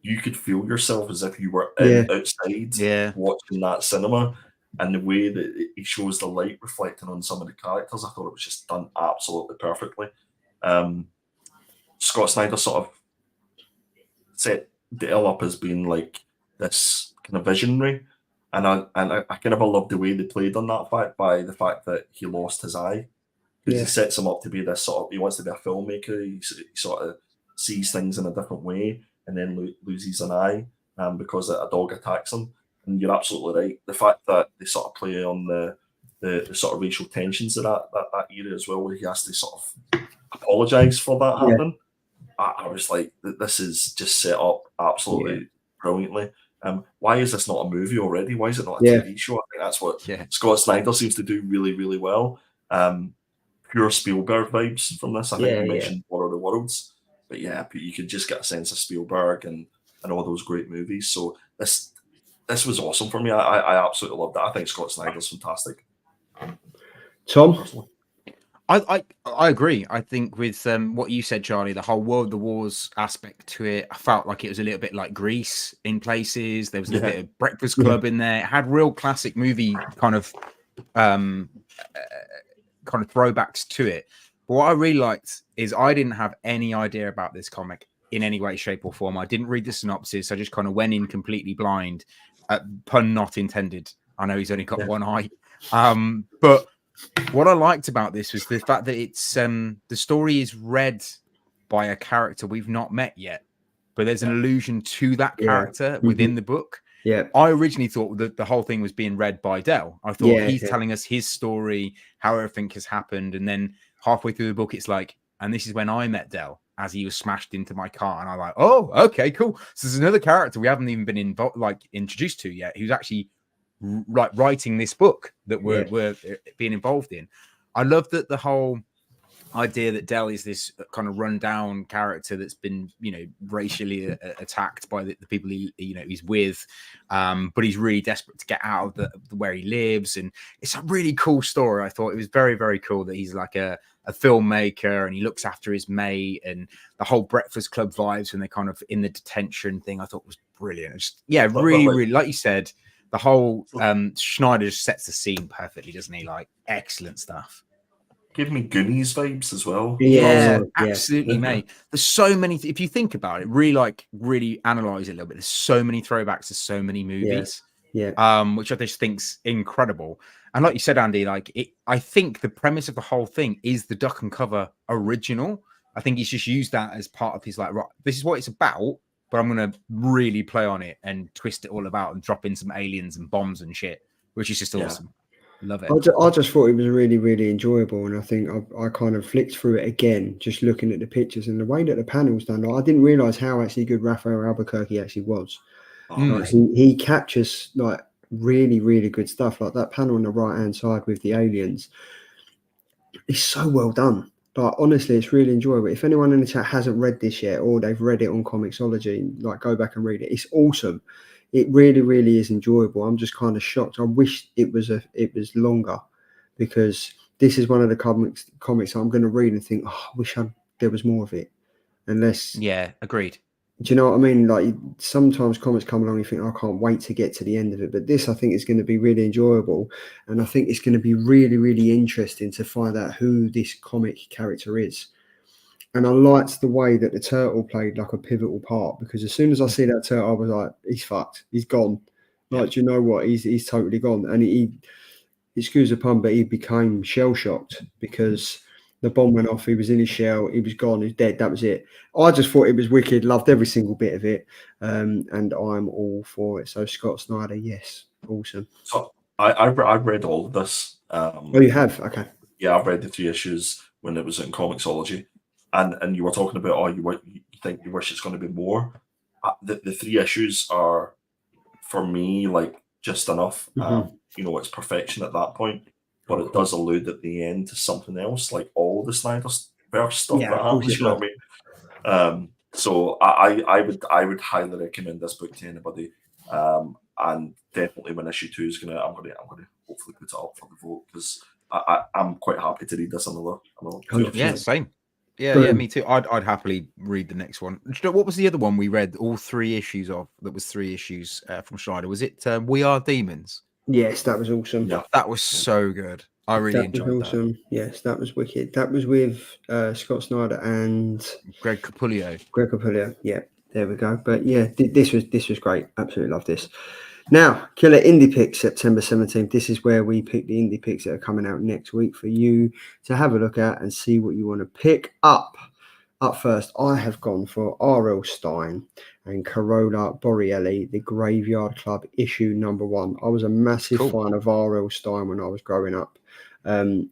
you could feel yourself as if you were outside watching that cinema. And the way that it shows the light reflecting on some of the characters, I thought it was just done absolutely perfectly. Scott Snyder sort of set Dale up as being this kind of visionary, and I kind of love the way they played on that fact by the fact that he lost his eye, because he sets him up to be this sort of, he wants to be a filmmaker. He sort of sees things in a different way, and then loses an eye because a dog attacks him. And you're absolutely right. The fact that they sort of play on the sort of racial tensions of that era as well, where he has to sort of apologise for that happening. I was like, this is just set up absolutely brilliantly. Why is this not a movie already? Why is it not a TV show? I think that's what Scott Snyder seems to do really, really well. Pure Spielberg vibes from this. I think you mentioned War of the Worlds, but you could just get a sense of Spielberg and all those great movies. So this was awesome for me. I absolutely loved that. I think Scott Snyder's fantastic. Tom? I agree. I think with what you said, Charlie, the whole World of the Wars aspect to it, I felt like it was a little bit like Grease in places. There was a bit of Breakfast Club in there. It had real classic movie kind of throwbacks to it. But what I really liked is I didn't have any idea about this comic in any way, shape, or form. I didn't read the synopsis. I just kind of went in completely blind. Pun not intended. I know he's only got one eye. But what I liked about this was the fact that it's the story is read by a character we've not met yet, but there's an allusion to that character within the book. Yeah, I originally thought that the whole thing was being read by Del. I thought he's telling us his story, how everything has happened, and then halfway through the book, it's like, and this is when I met Del as he was smashed into my car, and I'm like, oh, okay, cool. So there's another character we haven't even been introduced to yet, who's actually writing this book that we're being involved in. I love that the whole idea that Del is this kind of rundown character that's been, racially attacked by the people he's with, but he's really desperate to get out of where he lives, and it's a really cool story. I thought it was very, very cool that he's like a filmmaker and he looks after his mate, and the whole Breakfast Club vibes when they're kind of in the detention thing, I thought was brilliant. Just, really, like you said, the whole Schneider just sets the scene perfectly, doesn't he? Like, excellent stuff. Give me Goonies vibes as well. Yeah, absolutely, mate. There's so many. If you think about it, really analyze it a little bit. There's so many throwbacks to so many movies. Which I just think's incredible. And like you said, Andy, I think the premise of the whole thing is the Duck and Cover original. I think he's just used that as part of his right, this is what it's about, but I'm going to really play on it and twist it all about and drop in some aliens and bombs and shit, which is just awesome. Love it. I just thought it was really, really enjoyable, and I think I kind of flicked through it again, just looking at the pictures and the way that the panel's done. I didn't realise how actually good Raphael Albuquerque actually was. He captures really, really good stuff. Like that panel on the right hand side with the aliens, it's so well done. Like, honestly, it's really enjoyable. If anyone in the chat hasn't read this yet, or they've read it on Comixology, go back and read it. It's awesome. It really, really is enjoyable. I'm just kind of shocked. I wish it was longer, because this is one of the comics I'm going to read and think, I wish there was more of it. Unless, agreed. Do you know what I mean? Sometimes comics come along and you think, I can't wait to get to the end of it. But this, I think, is going to be really enjoyable, and I think it's going to be really, really interesting to find out who this comic character is. And I liked the way that the turtle played like a pivotal part, because as soon as I see that turtle, I was like, he's fucked. He's gone. Do you know what? He's totally gone. And he, excuse the pun, but he became shell-shocked because the bomb went off. He was in his shell. He was gone. He's dead. That was it. I just thought it was wicked. Loved every single bit of it. And I'm all for it. So Scott Snyder, yes. Awesome. So I've read all of this. Oh, you have? Okay. Yeah, I've read the 3 issues when it was in Comixology. And you were talking about, you think you wish it's going to be more. The 3 issues are, for me, just enough. It's perfection at that point, but it does allude at the end to something else, like all the Snyderverse stuff that happens. You know what I mean? So I would highly recommend this book to anybody. And definitely when issue 2 is I'm gonna hopefully put it up for the vote, because I'm quite happy to read this another. Yeah, same. Yeah, me too. I'd happily read the next one. What was the other one we read all 3 issues of? That was 3 issues from Schneider. Was it We Are Demons? Yes, that was awesome. Yeah, that was so good. I really enjoyed that. Awesome. Yes, that was wicked. That was with Scott Snyder and Greg Capullo. Yeah, there we go. But yeah, this was great. Absolutely love this. Now, Killer Indie Picks, September 17th. This is where we pick the indie picks that are coming out next week for you to have a look at and see what you want to pick up. Up first, I have gone for R.L. Stine and Carola Boreali, The Graveyard Club, issue number 1. I was a massive fan of R.L. Stine when I was growing up.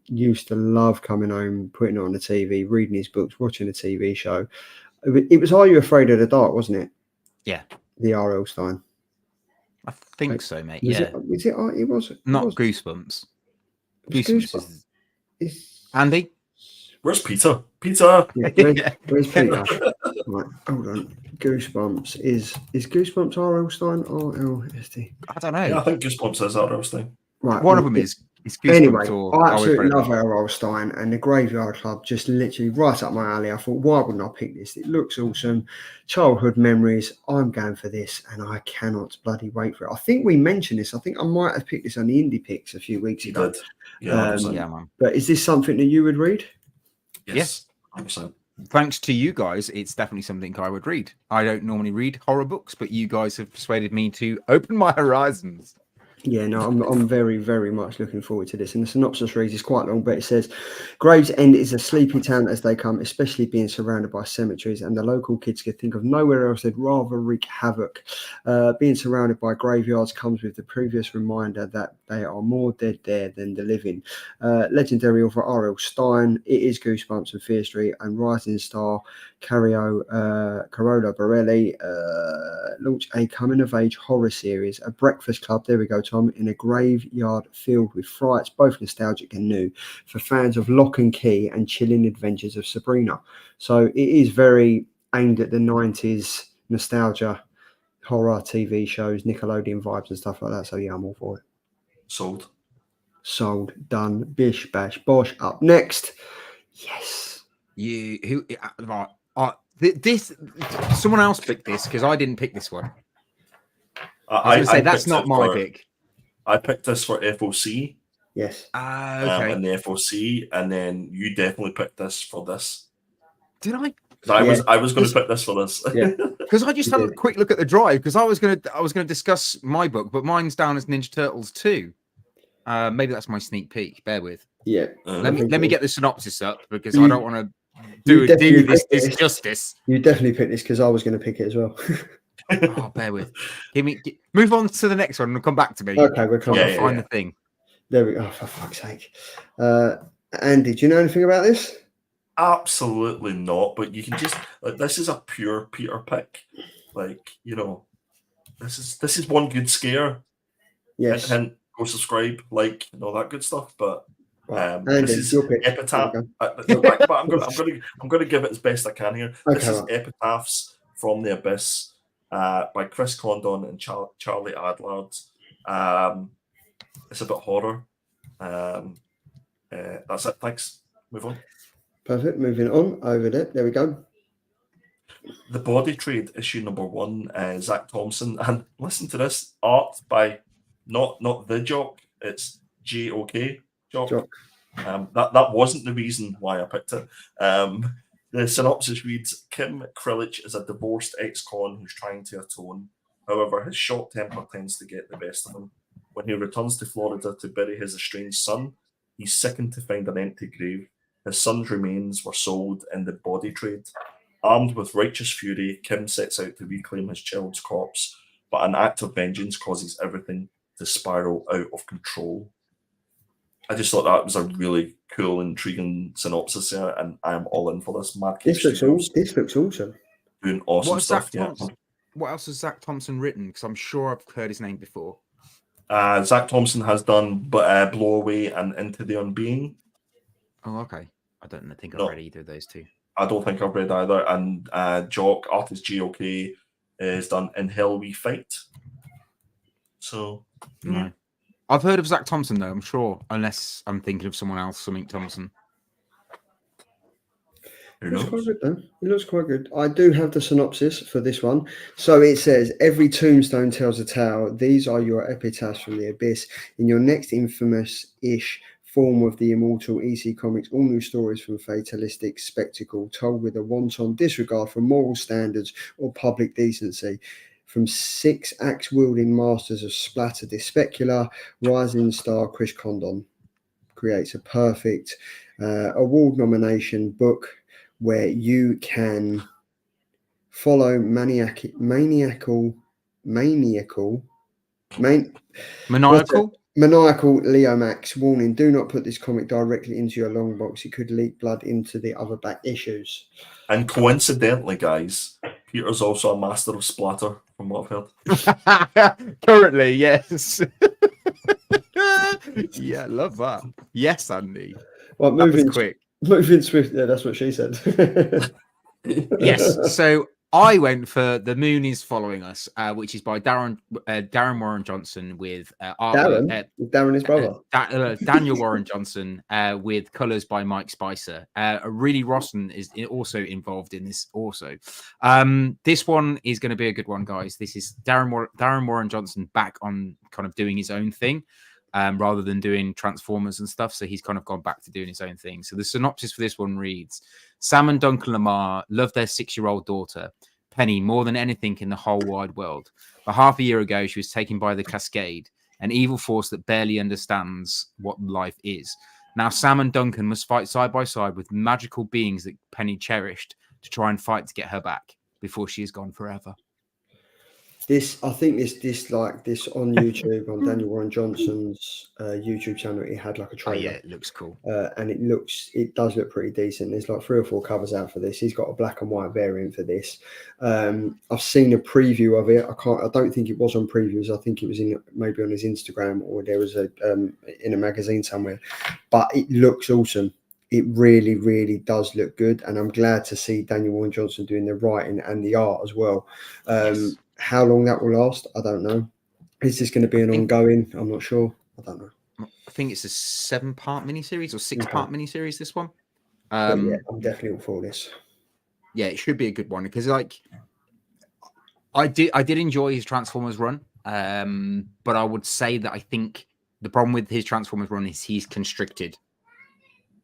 Used to love coming home, putting it on the TV, reading his books, watching the TV show. It was Are You Afraid of the Dark, wasn't it? Yeah. The R.L. Stine. I think so, mate. It was not Goosebumps. Goosebumps. Andy? Where's Peter? Peter! Yeah, where's Peter? Right, hold on. Goosebumps is Goosebumps R.L. Stine? R.L.S.D. I don't know. Yeah, I think Goosebumps is R.L. Stine. Right. One of them is. It's Goosebumps Anyway, or I Always absolutely Read love It. Errol Stein, and the Graveyard Club just literally right up my alley. I thought, why wouldn't I pick this? It looks awesome. Childhood memories. I'm going for this, and I cannot bloody wait for it. I think we mentioned this. I think I might have picked this on the Indie Picks a few weeks You ago. did. Yeah, Yeah, man. But is this something that you would read? yes. 100%. Thanks to you guys, it's definitely something I would read. I don't normally read horror books, but you guys have persuaded me to open my horizons. Yeah, no, I'm very, very much looking forward to this. And the synopsis reads, it's quite long, but it says, Gravesend is a sleepy town as they come, especially being surrounded by cemeteries, and the local kids could think of nowhere else they'd rather wreak havoc. Being surrounded by graveyards comes with the previous reminder that they are more dead there than the living. Legendary author R.L. Stein, It Is Goosebumps and Fear Street, and rising star Carola Borelli launch a coming-of-age horror series, A Breakfast Club, there we go, Tom, in a graveyard filled with frights, both nostalgic and new, for fans of Lock and Key and chilling adventures of Sabrina. So it is very aimed at the 90s nostalgia, horror TV shows, Nickelodeon vibes and stuff like that. So yeah, I'm all for it. Sold. Sold, done, bish, bash, bosh. Up next. Yes. This someone else picked this because I didn't pick this one. I say that's picked not it my for- pick. I picked this for FOC. Yes. Okay. And the FOC, and then you definitely picked this for this. Did I? I was going to pick this for this. Yeah. Because I just had a quick look at the drive because I was gonna discuss my book, but mine's down as Ninja Turtles 2. Maybe that's my sneak peek. Bear with. Yeah. Let me get the synopsis up because You- I don't want to do this picked this. justice. You definitely picked this because I was going to pick it as well. Oh, bear with. Move on to the next one and come back to me. Okay, we're coming. I'll find the thing. There we go. Oh, for fuck's sake. Andy, do you know anything about this? Absolutely not. But you can just this is a pure Peter pick. Like, you know, this is one good scare. Yes. And go subscribe, like, and all that good stuff. But Andy, this is your pick. Epitaph. But I'm gonna give it as best I can here. Okay, This is Epitaphs from the Abyss by Chris Condon and Charlie Adlard. It's a bit horror. That's it. Thanks. Move on. Perfect. Moving on over there. There we go. The Body Trade, issue number 1, Zach Thompson. And listen to this, art by not the Jock, it's JOK Jock. That wasn't the reason why I picked it. The synopsis reads, Kim Krilich is a divorced ex-con who's trying to atone. However, his short temper tends to get the best of him. When he returns to Florida to bury his estranged son, he's sickened to find an empty grave. His son's remains were sold in the body trade. Armed with righteous fury, Kim sets out to reclaim his child's corpse, but an act of vengeance causes everything to spiral out of control. I just thought that was a really cool, intriguing synopsis there, and I am all in for this. This looks awesome. Doing awesome stuff. Yeah. What else has Zach Thompson written? Because I'm sure I've heard his name before. Zach Thompson has done Blow Away and Into the Unbeing. Oh, okay. I don't think I've read either of those two. I don't think I've read either. And Jock, artist GOK, is done In Hell We Fight. So, no. I've heard of Zach Thompson, though, I'm sure, unless I'm thinking of someone else, something Thompson. It looks quite good, though. It looks quite good. I do have the synopsis for this one. So it says, every tombstone tells a tale. These are your epitaphs from the abyss. In your next infamous-ish form of the immortal EC Comics, all new stories from fatalistic spectacle, told with a wanton disregard for moral standards or public decency. From 6 axe-wielding masters of splatter, the specular rising star Chris Condon creates a perfect award nomination book where you can follow maniacal Leo Max. Warning, do not put this comic directly into your long box. It could leak blood into the other back issues. And coincidentally, guys, Peter's also a master of splatter, from what I've heard. Currently, yes. Yeah, love that. Yes, Andy. Well, moving quick. Moving swift. Yeah, that's what she said. Yes. So I went for The Moon Is Following Us, which is by Darren Warren Johnson with art. Darren, his brother. Daniel Warren Johnson with colours by Mike Spicer. Really, Rossen is also involved in this. Also, this one is going to be a good one, guys. This is Darren Warren Johnson back on kind of doing his own thing. Rather than doing Transformers and stuff. So he's kind of gone back to doing his own thing. So the synopsis for this one reads, Sam and Duncan Lamar love their 6-year-old daughter, Penny, more than anything in the whole wide world. But half a year ago, she was taken by the Cascade, an evil force that barely understands what life is. Now Sam and Duncan must fight side by side with magical beings that Penny cherished to try and fight to get her back before she is gone forever. I think this on YouTube on Daniel Warren Johnson's YouTube channel. It had like a trailer. Oh, yeah, it looks cool, and it does look pretty decent. There's like 3 or 4 covers out for this. He's got a black and white variant for this. I've seen a preview of it. I don't think it was on previews. I think it was maybe on his Instagram, or there was in a magazine somewhere. But it looks awesome. It really, really does look good, and I'm glad to see Daniel Warren Johnson doing the writing and the art as well. Yes. How long that will last, I don't know. Is this going to be an ongoing? I'm not sure. I don't know. I think it's a 7-part miniseries or 6-part miniseries. This one. Yeah, I'm definitely all for this. Yeah, it should be a good one because, like, I did enjoy his Transformers run, but I would say that I think the problem with his Transformers run is he's constricted.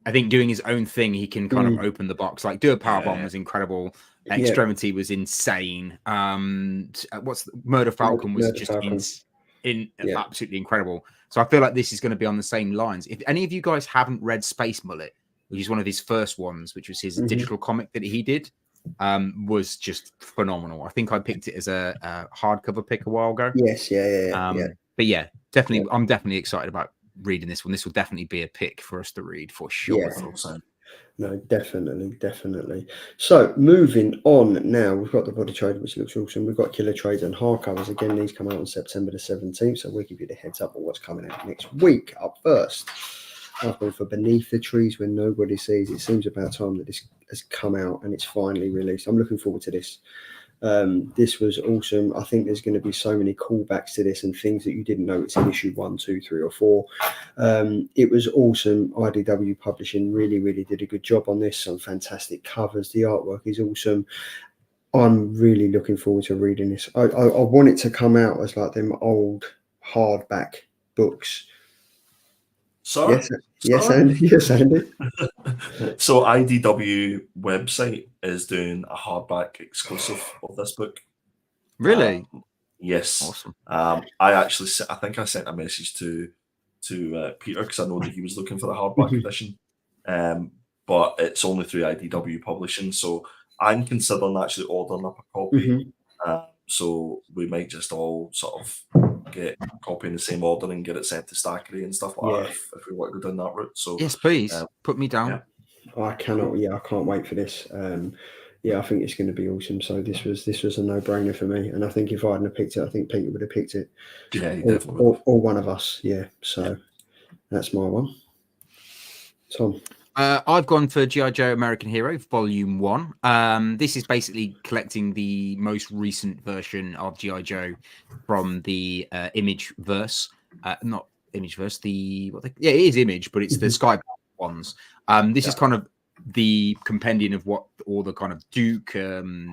I think doing his own thing, he can kind of open the box. Like, Do a Powerbomb was incredible. Extremity was insane. Murder Falcon was absolutely incredible. So I feel like this is going to be on the same lines. If any of you guys haven't read Space Mullet, which is one of his first ones, which was his digital comic that he did, was just phenomenal. I think I picked it as a hardcover pick a while ago. Yes, yeah. But yeah, definitely, I'm definitely excited about reading this one. This will definitely be a pick for us to read for sure. Yeah. No, definitely. So moving on now, we've got the Body Trade, which looks awesome. We've got Killer Trades and hardcovers. Again, these come out on September the 17th, so we'll give you the heads up on what's coming out next week. Up first, I've gone for Beneath the Trees When Nobody Sees. It seems about time that this has come out and it's finally released. I'm looking forward to this. This was awesome. I think there's going to be so many callbacks to this and things that you didn't know it's in issue 1, 2, 3, or 4. It was awesome. IDW Publishing really did a good job on this. Some fantastic covers. The artwork is awesome. I'm really looking forward to reading this. I want it to come out as like them old hardback books. Sorry? Yes, Andy. Yes, Andy. So IDW website is doing a hardback exclusive of this book. Really? Yes. Awesome. I think I sent a message to Peter because I know that he was looking for the hardback edition. But it's only through IDW Publishing, so I'm considering actually ordering up a copy. So we might just all sort of get a copy in the same order and get it sent to Stackery and stuff like that if we want to go down that route. So yes, please put me down. Yeah. I can't wait for this. I think it's going to be awesome. So this was a no-brainer for me, and I think if I hadn't picked it, I think Peter would have picked it. Yeah, he definitely would. Or one of us. Yeah. So that's my one. Tom. I've gone for G.I. Joe American Hero Volume 1. This is basically collecting the most recent version of G.I. Joe from the Image verse. Not Image verse, it is Image, but it's the Sky ones. This is kind of the compendium of what all the kind of Duke,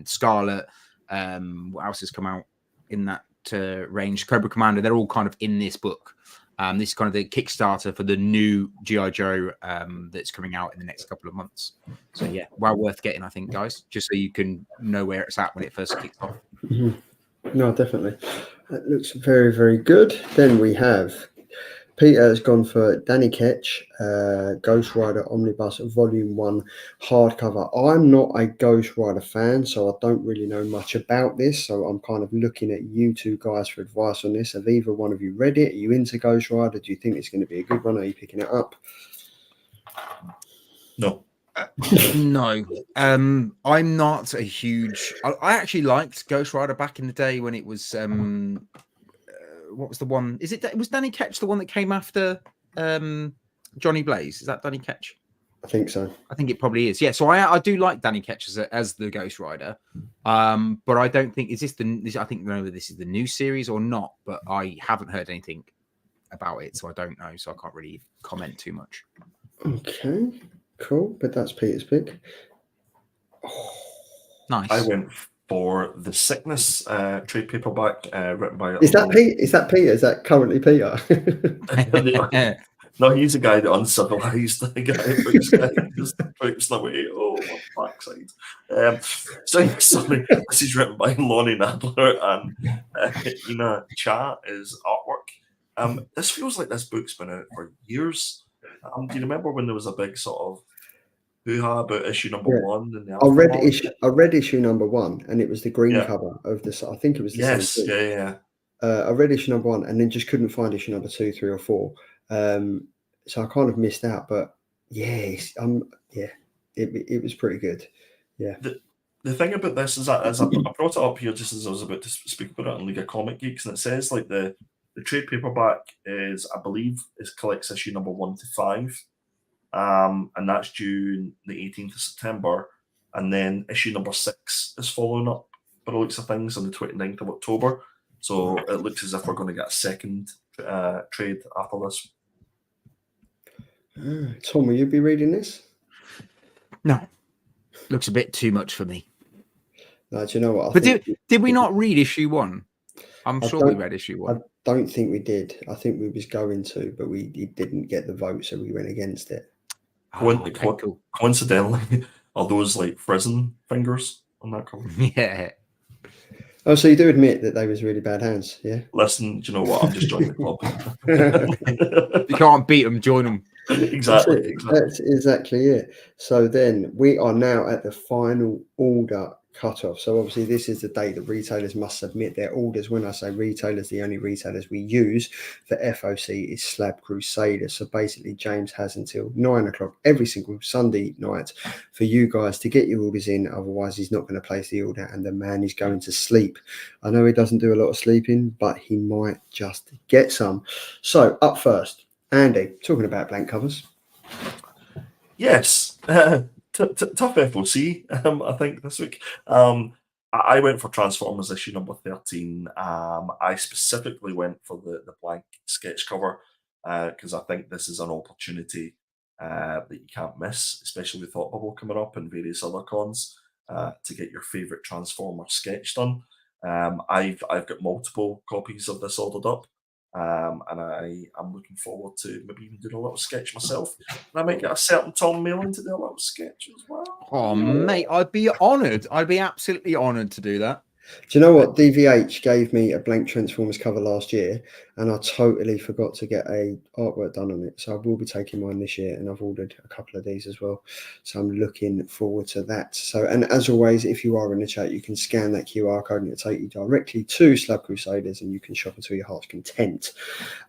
Scarlet, what else has come out in that range? Cobra Commander, they're all kind of in this book. This is kind of the Kickstarter for the new G.I. Joe that's coming out in the next couple of months. So, yeah, well worth getting, I think, guys, just so you can know where it's at when it first kicks off. No, definitely. That looks very, very good. Then we have Peter has gone for Danny Ketch, Ghost Rider Omnibus Volume 1 hardcover. I'm not a Ghost Rider fan, so I don't really know much about this. So I'm kind of looking at you two guys for advice on this. Have either one of you read it? Are you into Ghost Rider? Do you think it's going to be a good one? Are you picking it up? No. No. I'm not a huge... I actually liked Ghost Rider back in the day when it was... what was the one? Was Danny Ketch the one that came after Johnny Blaze? Is that Danny Ketch? I think so. I think it probably is. Yeah. So I do like Danny Ketch as the Ghost Rider, but I don't think I think whether this is the new series or not. But I haven't heard anything about it, so I don't know. So I can't really comment too much. Okay, cool. But that's Peter's pick. Oh, Nice. I went for The Sickness trade paperback written by. Is that Peter? Is that Peter? Is that currently Peter? No, he's a guy that uncivilized the guy just trips away. Oh, my backside. Sorry, this is written by Lonnie Nadler and Ina Cha is artwork. This feels like this book's been out for years. Do you remember when there was a big sort of hoo-ha about issue number 1? And I read issue number 1, and it was the green cover of this. I think it was the same book. Yeah. I read issue number 1, and then just couldn't find issue number 2, 3, or 4. So I kind of missed out, but it was pretty good. Yeah. The thing about this is that as I brought it up here just as I was about to speak about it on League of Comic Geeks, and it says like the trade paperback is, I believe, collects issue number 1 to 5, and that's due the 18th of September, and then issue number 6 is following up by the looks of things on the 29th of October. So it looks as if we're going to get a second trade after this. Tom, will you be reading this? No, looks a bit too much for me. No, do you know what? But did we not read issue 1? I'm sure we read issue 1. I don't think we did. I think we was going to, but we didn't get the vote, so we went against it. Cool. Coincidentally, are those like prison fingers on that cover? Yeah. Oh, so you do admit that they was really bad hands, yeah? Listen, do you know what? I'm just joining the club. You can't beat them, join them. Exactly. That's exactly it. So then we are now at the final order cutoff. So obviously this is the date that retailers must submit their orders. When I say retailers, the only retailers we use for FOC is Slab Crusaders. So basically James has until 9 o'clock every single Sunday night for you guys to get your orders in. Otherwise he's not going to place the order and the man is going to sleep. I know he doesn't do a lot of sleeping, but he might just get some. So up first, Andy, talking about blank covers. Yes. Tough FOC, I think, this week. I went for Transformers issue number 13. I specifically went for the blank sketch cover because I think this is an opportunity that you can't miss, especially with Thought Bubble coming up and various other cons, to get your favourite Transformer sketch done. I've got multiple copies of this ordered up. And I'm looking forward to maybe even doing a little sketch myself. And I might get a certain Tom Mailing to do a little sketch as well. Oh, mate, I'd be honoured. I'd be absolutely honoured to do that. Do you know what? DVH gave me a blank Transformers cover last year, and I totally forgot to get a artwork done on it. So I will be taking mine this year, and I've ordered a couple of these as well. So I'm looking forward to that. So, and as always, if you are in the chat, you can scan that QR code and it'll take you directly to Slab Crusaders, and you can shop until your heart's content.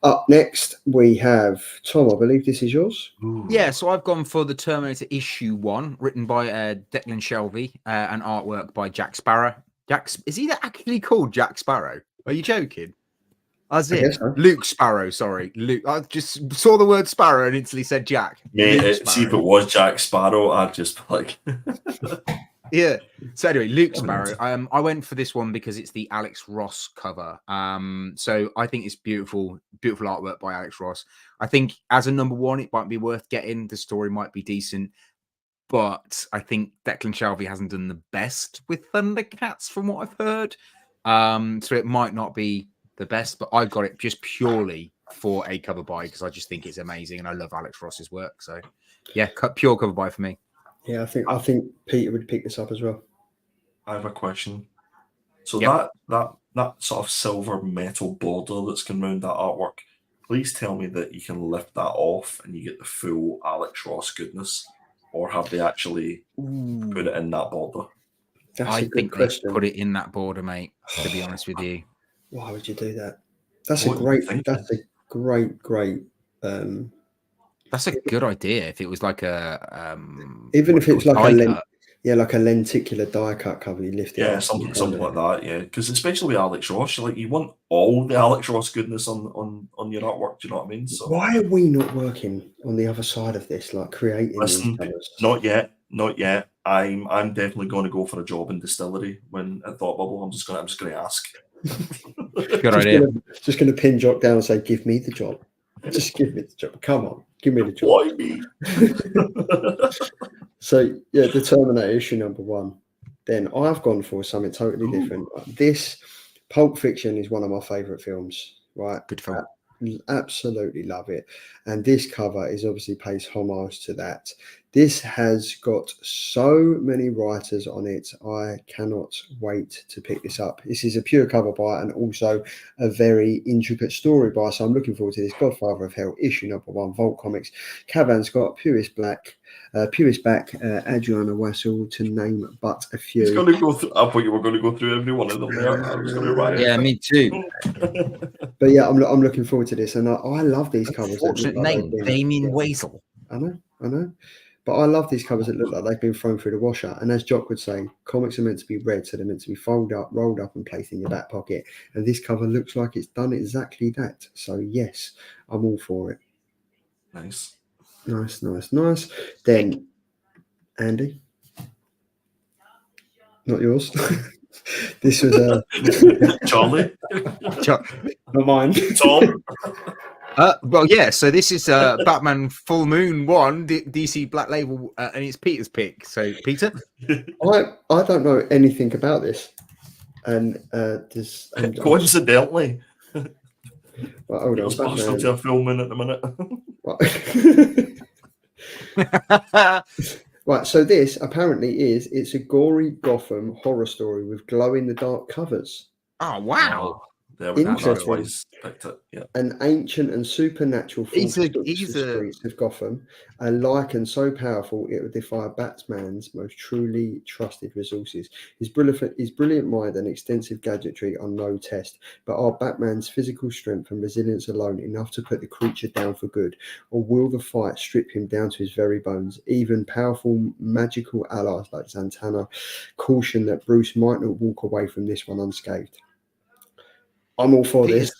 Up next, we have Tom. I believe this is yours. Yeah, so I've gone for the Terminator issue 1, written by Declan Shelby, and artwork by Jack Sparrow. Is he actually called Jack Sparrow? Are you joking? As in So. Luke Sparrow, sorry. Luke. I just saw the word Sparrow and instantly said Jack. Mate, see if it was Jack Sparrow, I'd just like Yeah. So anyway, Luke Sparrow. I went for this one because it's the Alex Ross cover. So I think it's beautiful artwork by Alex Ross. I think as a number 1, it might be worth getting. The story might be decent. But I think Declan Shelby hasn't done the best with Thundercats from what I've heard. So it might not be the best, but I got it just purely for a cover buy because I just think it's amazing and I love Alex Ross's work. So yeah, pure cover buy for me. Yeah, I think Peter would pick this up as well. I have a question. So Yep. that sort of silver metal border that's going around that artwork, please tell me that you can lift that off and you get the full Alex Ross goodness. Or have they actually put it in that border? I think they put it in that border, mate, to be honest with you. Why would you do that? That's a great That's a good idea. If it was like a even if it's like Yeah, like a lenticular die cut cover. You lift it Yeah, up. something like that. Yeah, because especially with Alex Ross, you want all the Alex Ross goodness on your artwork. Do you know what I mean? So why are we not working on the other side of this, like creating these listen, covers? not yet. I'm definitely going to go for a job in distillery when at Thought Bubble. I'm just going to ask. Good idea. Just gonna pin Jock down and say, "Give me the job. Just give me the job. Come on, give me the job." Why me? So yeah, the Terminator issue number 1. Then I've gone for something totally different. This Pulp Fiction is one of my favourite films. Right, Good film. absolutely love it, and this cover is obviously pays homage to that. This has got so many writers on it. I cannot wait to pick this up. This is a pure cover buy and also a very intricate story buy. So I'm looking forward to this. Godfather of Hell, issue number 1, Vault Comics. Cavan Scott, Purist Back, Adriana Wassel, to name but a few. He's going to go through. I thought you were going to go through every one of them there. I was going to write it. Yeah, me too. But yeah, I'm looking forward to this, and I love these covers. Fortunate name, Damien Wazel. I know. But I love these covers that look like they've been thrown through the washer. And as Jock would say, comics are meant to be read, so they're meant to be rolled up and placed in your back pocket. And this cover looks like it's done exactly that. So yes, I'm all for it. Nice. Then, Andy, not yours. This was Charlie. Not mine. Tom. Well, yeah. So this is Batman Full Moon 1, DC Black Label, and it's Peter's pick. So Peter, I don't know anything about this, and coincidentally, well, hold on, Batman. To a filming at the minute. Right, so this apparently it's a gory Gotham horror story with glow-in-the-dark covers. Oh wow! Interesting. Yeah. An ancient and supernatural force the streets of Gotham, a lichen so powerful it would defy Batman's most truly trusted resources. His brilliant mind and extensive gadgetry are no test, but are Batman's physical strength and resilience alone enough to put the creature down for good, or will the fight strip him down to his very bones? Even powerful magical allies like Zatanna caution that Bruce might not walk away from this one unscathed. I'm all for this.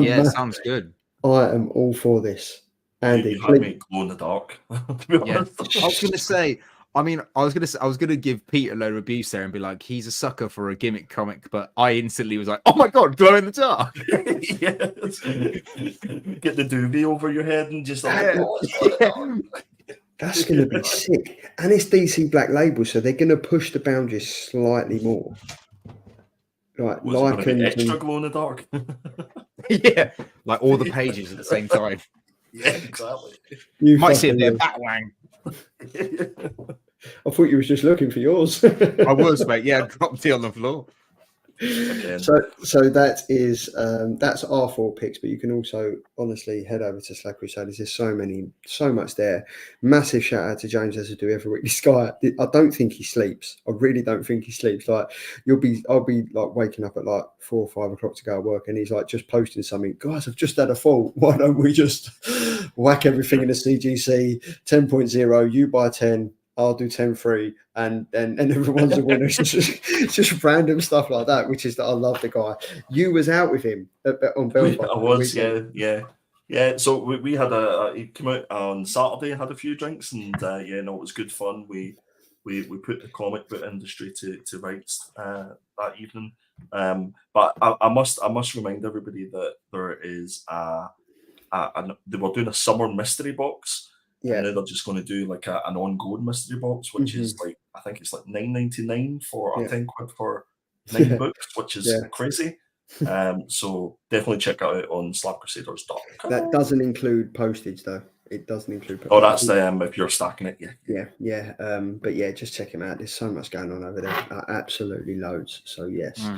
Yeah, sounds good. I am all for this. Andy, you had me glow in the dark. To be honest. I was going to say. I mean, I was going to give Pete a load of abuse there and be like, he's a sucker for a gimmick comic, but I instantly was like, oh my god, glow in the dark. Yes. Get the doobie over your head and just that's going to be sick. And it's DC Black Label, so they're going to push the boundaries slightly more. Right, like extra glow in the dark. Yeah, like all the pages at the same time. Yeah, exactly. You might see it there, Batwang. I thought you was just looking for yours. I was, mate. Yeah, dropped it on the floor. So that is that's our 4 picks, but you can also honestly head over to Slack Crusaders. There's so much there. Massive shout out to James, as I do every week. This guy, I don't think he sleeps. I really don't think he sleeps. Like I'll be like waking up at like 4 or 5 o'clock to go to work, and he's like just posting something. Guys, I've just had a fault. Why don't we just whack everything in the CGC 10.0? You buy 10. I'll do 10-3, and everyone's a winner. just random stuff like that, which is that I love the guy. You was out with him on Belfast. I was, yeah. So we had he came out on Saturday, had a few drinks, and it was good fun. We put the comic book industry to rights that evening. But I must remind everybody that there is they were doing a summer mystery box. Yeah, and now they're just going to do like an ongoing mystery box, which is like I think it's like $9.99 for I think for 9 books, which is crazy. So definitely check it out on slapcrusaders.com. That doesn't include postage though. It doesn't include postage. Oh, that's if you're stacking it, yeah. But yeah, just check him out. There's so much going on over there. Absolutely loads. So yes.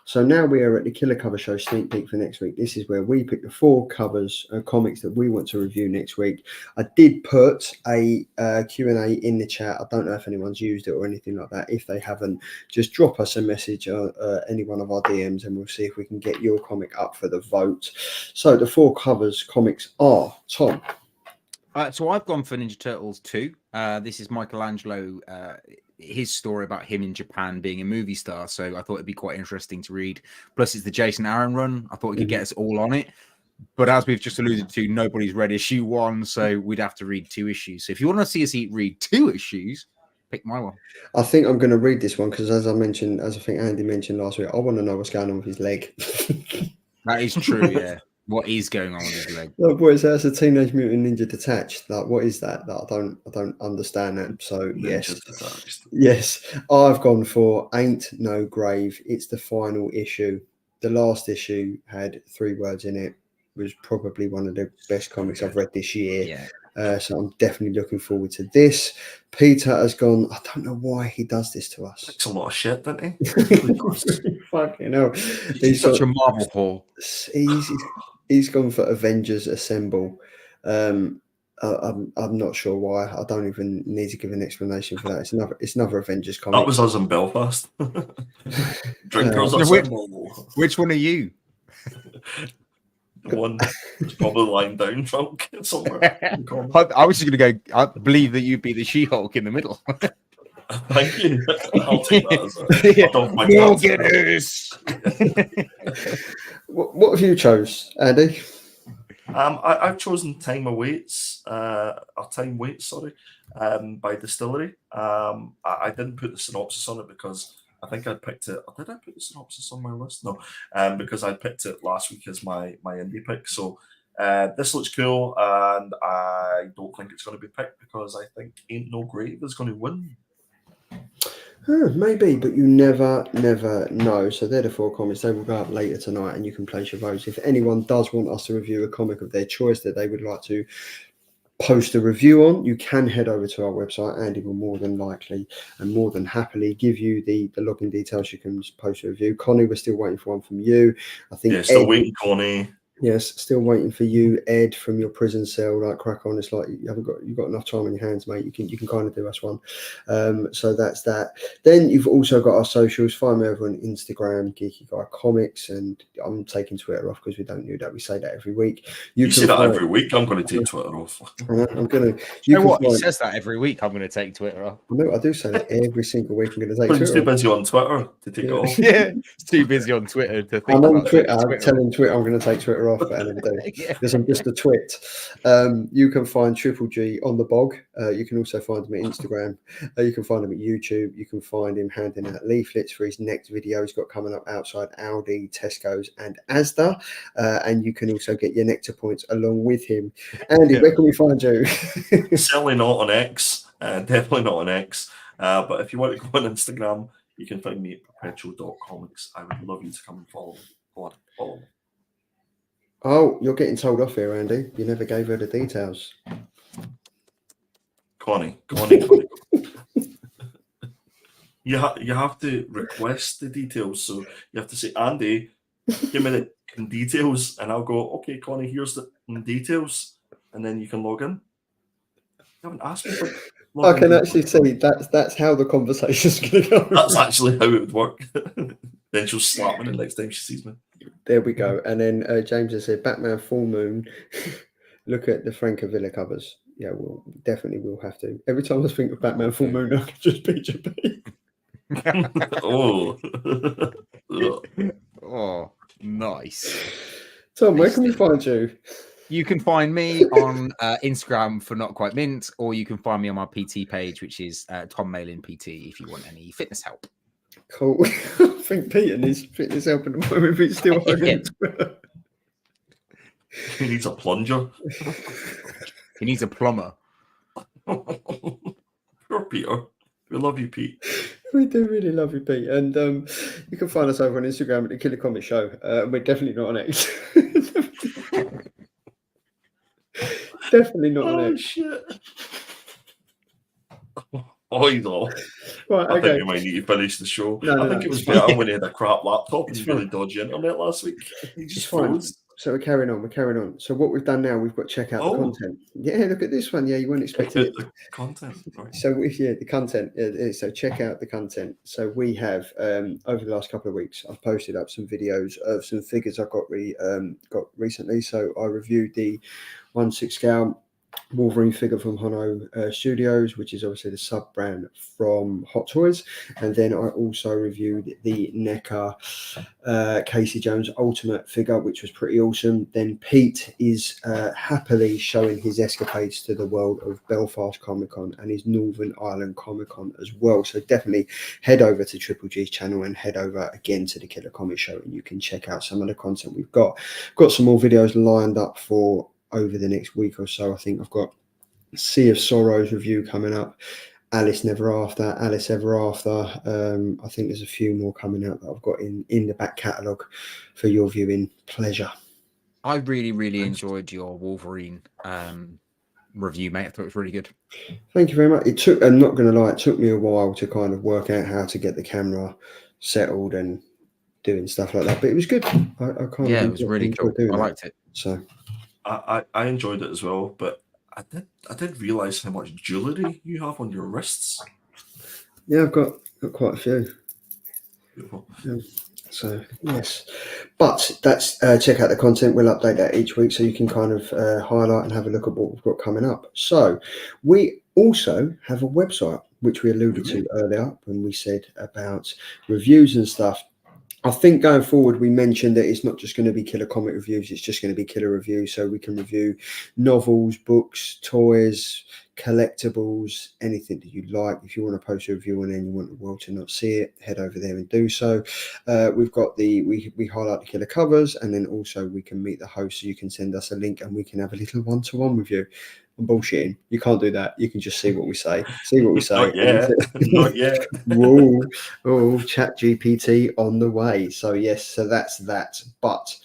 So now we are at the Killer Cover Show sneak peek for next week. This is where we pick the 4 covers, comics that we want to review next week. I did put a Q&A in the chat. I don't know if anyone's used it or anything like that. If they haven't, just drop us a message on any one of our DMs and we'll see if we can get your comic up for the vote. So the 4 covers comics are, Tom. So I've gone for Ninja Turtles 2. This is Michelangelo his story about him in Japan being a movie star. So I thought it'd be quite interesting to read. Plus, it's the Jason Aaron run. I thought it could get us all on it. But as we've just alluded to, nobody's read issue 1, so we'd have to read 2 issues. So if you want to see us read 2 issues, pick my one. I think I'm going to read this one because, as I think Andy mentioned last week, I want to know what's going on with his leg. That is true, yeah. What is going on with his leg? Oh, boys, that's a Teenage Mutant Ninja Detached. Like, what is that? I don't understand that. So yes, I've gone for Ain't No Grave. It's the final issue. The last issue had 3 words in it. It was probably one of the best comics I've read this year. Yeah. So I'm definitely looking forward to this. Peter has gone. I don't know why he does this to us. It's a lot of shit, doesn't he? Fucking hell. He's such a Marvel whore. He's gone for Avengers Assemble. I'm not sure why. I don't even need to give an explanation for that. It's another Avengers comic. That was us in Belfast. Drinkers Assemble. Which one are you? The one that's probably lying down drunk somewhere. I was just going to go, I believe that you'd be the She-Hulk in the middle. Thank you. I'll take that as What have you chose, Andy? I've chosen Time Waits, by Distillery. I didn't put the synopsis on it because I think I'd picked it. Or did I put the synopsis on my list? No, because I picked it last week as my indie pick. So this looks cool, and I don't think it's going to be picked because I think Ain't No Grave is going to win. Maybe, but you never know. So they're the 4 comics. They will go up later tonight, and you can place your votes. If anyone does want us to review a comic of their choice that they would like to post a review on, you can head over to our website. Andy will more than likely and more than happily give you the login details. You can post a review. Connie, we're still waiting for one from you. I think still waiting, Connie. Yes, still waiting for you, Ed, from your prison cell. Like, crack on. It's like you've got enough time on your hands, mate. You can kind of do us one. So that's that. Then you've also got our socials. Find me over on Instagram, Geeky Guy Comics, and I'm taking Twitter off because we don't do that. We say that every week. You say that every week. I'm going to take Twitter off. I'm going to. You know what? He says that every week. I'm going to take Twitter off. No, I do say that every single week. I'm going to take Twitter. Twitter. Too busy on Twitter to take it off. Yeah, it's too busy on Twitter to think I'm about on Twitter. Twitter. I'm telling Twitter I'm going to take Twitter off, but I never do. Because I'm just a twit. You can find Triple G on the bog. You can also find him at Instagram. You can find him at YouTube. You can find him handing out leaflets for his next video he's got coming up outside Aldi, Tesco's and Asda. And you can also get your Nectar points along with him. Andy, where can we find you? Certainly not on X. Definitely not on X. But if you want to go on Instagram, you can find me at perpetual.comics. I would love you to come and follow me. Go on, follow me. Oh, you're getting told off here, Andy. You never gave her the details. Connie. You have to request the details. So you have to say, Andy, give me the details, and I'll go, okay, Connie, here's the details, and then you can log in. You haven't asked me for I can actually see that's how the conversation's going to go. That's actually how it would work. Then she'll slap me the next time she sees me. There we go. And then James has said, Batman Full Moon. Look at the Francavilla covers. Yeah, we'll definitely will have to. Every time I think of Batman Full Moon, I can just picture Pete. Oh, nice. Tom, where can we find you? You can find me on Instagram for Not Quite Mint, or you can find me on my PT page, which is Tom Malin PT, if you want any fitness help. Cool. I think Peter needs fitness help at the moment, but he's still holding Twitter. He needs a plunger. He needs a plumber. Poor Peter. We love you, Pete. We do really love you, Pete. And you can find us over on Instagram at the Killer Comic Show. We're definitely not on X. Definitely not on X. Shit. Oh, he's off. Right, I think we might need to finish the show. I think it was better when he had a crap laptop and really dodgy internet last week. He just froze. So we're carrying on. So what we've done now, we've got to check out the content. Yeah, look at this one. Yeah, you weren't expecting it. The content. Right. So the content. So check out the content. So we have over the last couple of weeks, I've posted up some videos of some figures I got recently. So I reviewed the 1/6 scale Wolverine figure from Hono Studios, which is obviously the sub brand from Hot Toys. And then I also reviewed the NECA Casey Jones Ultimate figure, which was pretty awesome. Then Pete is happily showing his escapades to the world of Belfast Comic Con and his Northern Ireland Comic Con as well. So definitely head over to Triple G's channel and head over again to the Killer Comic Show, and you can check out some of the content we've got. Got some more videos lined up for over the next week or so. I think I've got Sea of Sorrows review coming up, Alice Never After, Alice Ever After. I think there's a few more coming out that I've got in the back catalogue for your viewing pleasure. I really enjoyed your Wolverine review, mate. I thought it was really good. Thank you very much. It took, I'm not going to lie, it took me a while to kind of work out how to get the camera settled and doing stuff like that, but it was good. It was really cool. I liked it. So I enjoyed it as well, but I did realize how much jewellery you have on your wrists. Yeah, I've got quite a few. Beautiful. Yeah. So yes, but that's check out the content. We'll update that each week, so you can kind of highlight and have a look at what we've got coming up. So we also have a website, which we alluded to earlier when we said about reviews and stuff. I think going forward, we mentioned that it's not just going to be killer comic reviews, it's just going to be killer reviews. So we can review novels, books, toys, collectibles, anything that you like. If you want to post a review and then you want the world to not see it, head over there and do so. We've got we highlight the killer covers, and then also we can meet the host, so you can send us a link and we can have a little one-to-one with you. I'm bullshitting. You can't do that. You can just see what we say. Not yet. Not yet. Whoa. Oh, Chat GPT on the way. So yes, so that's that. But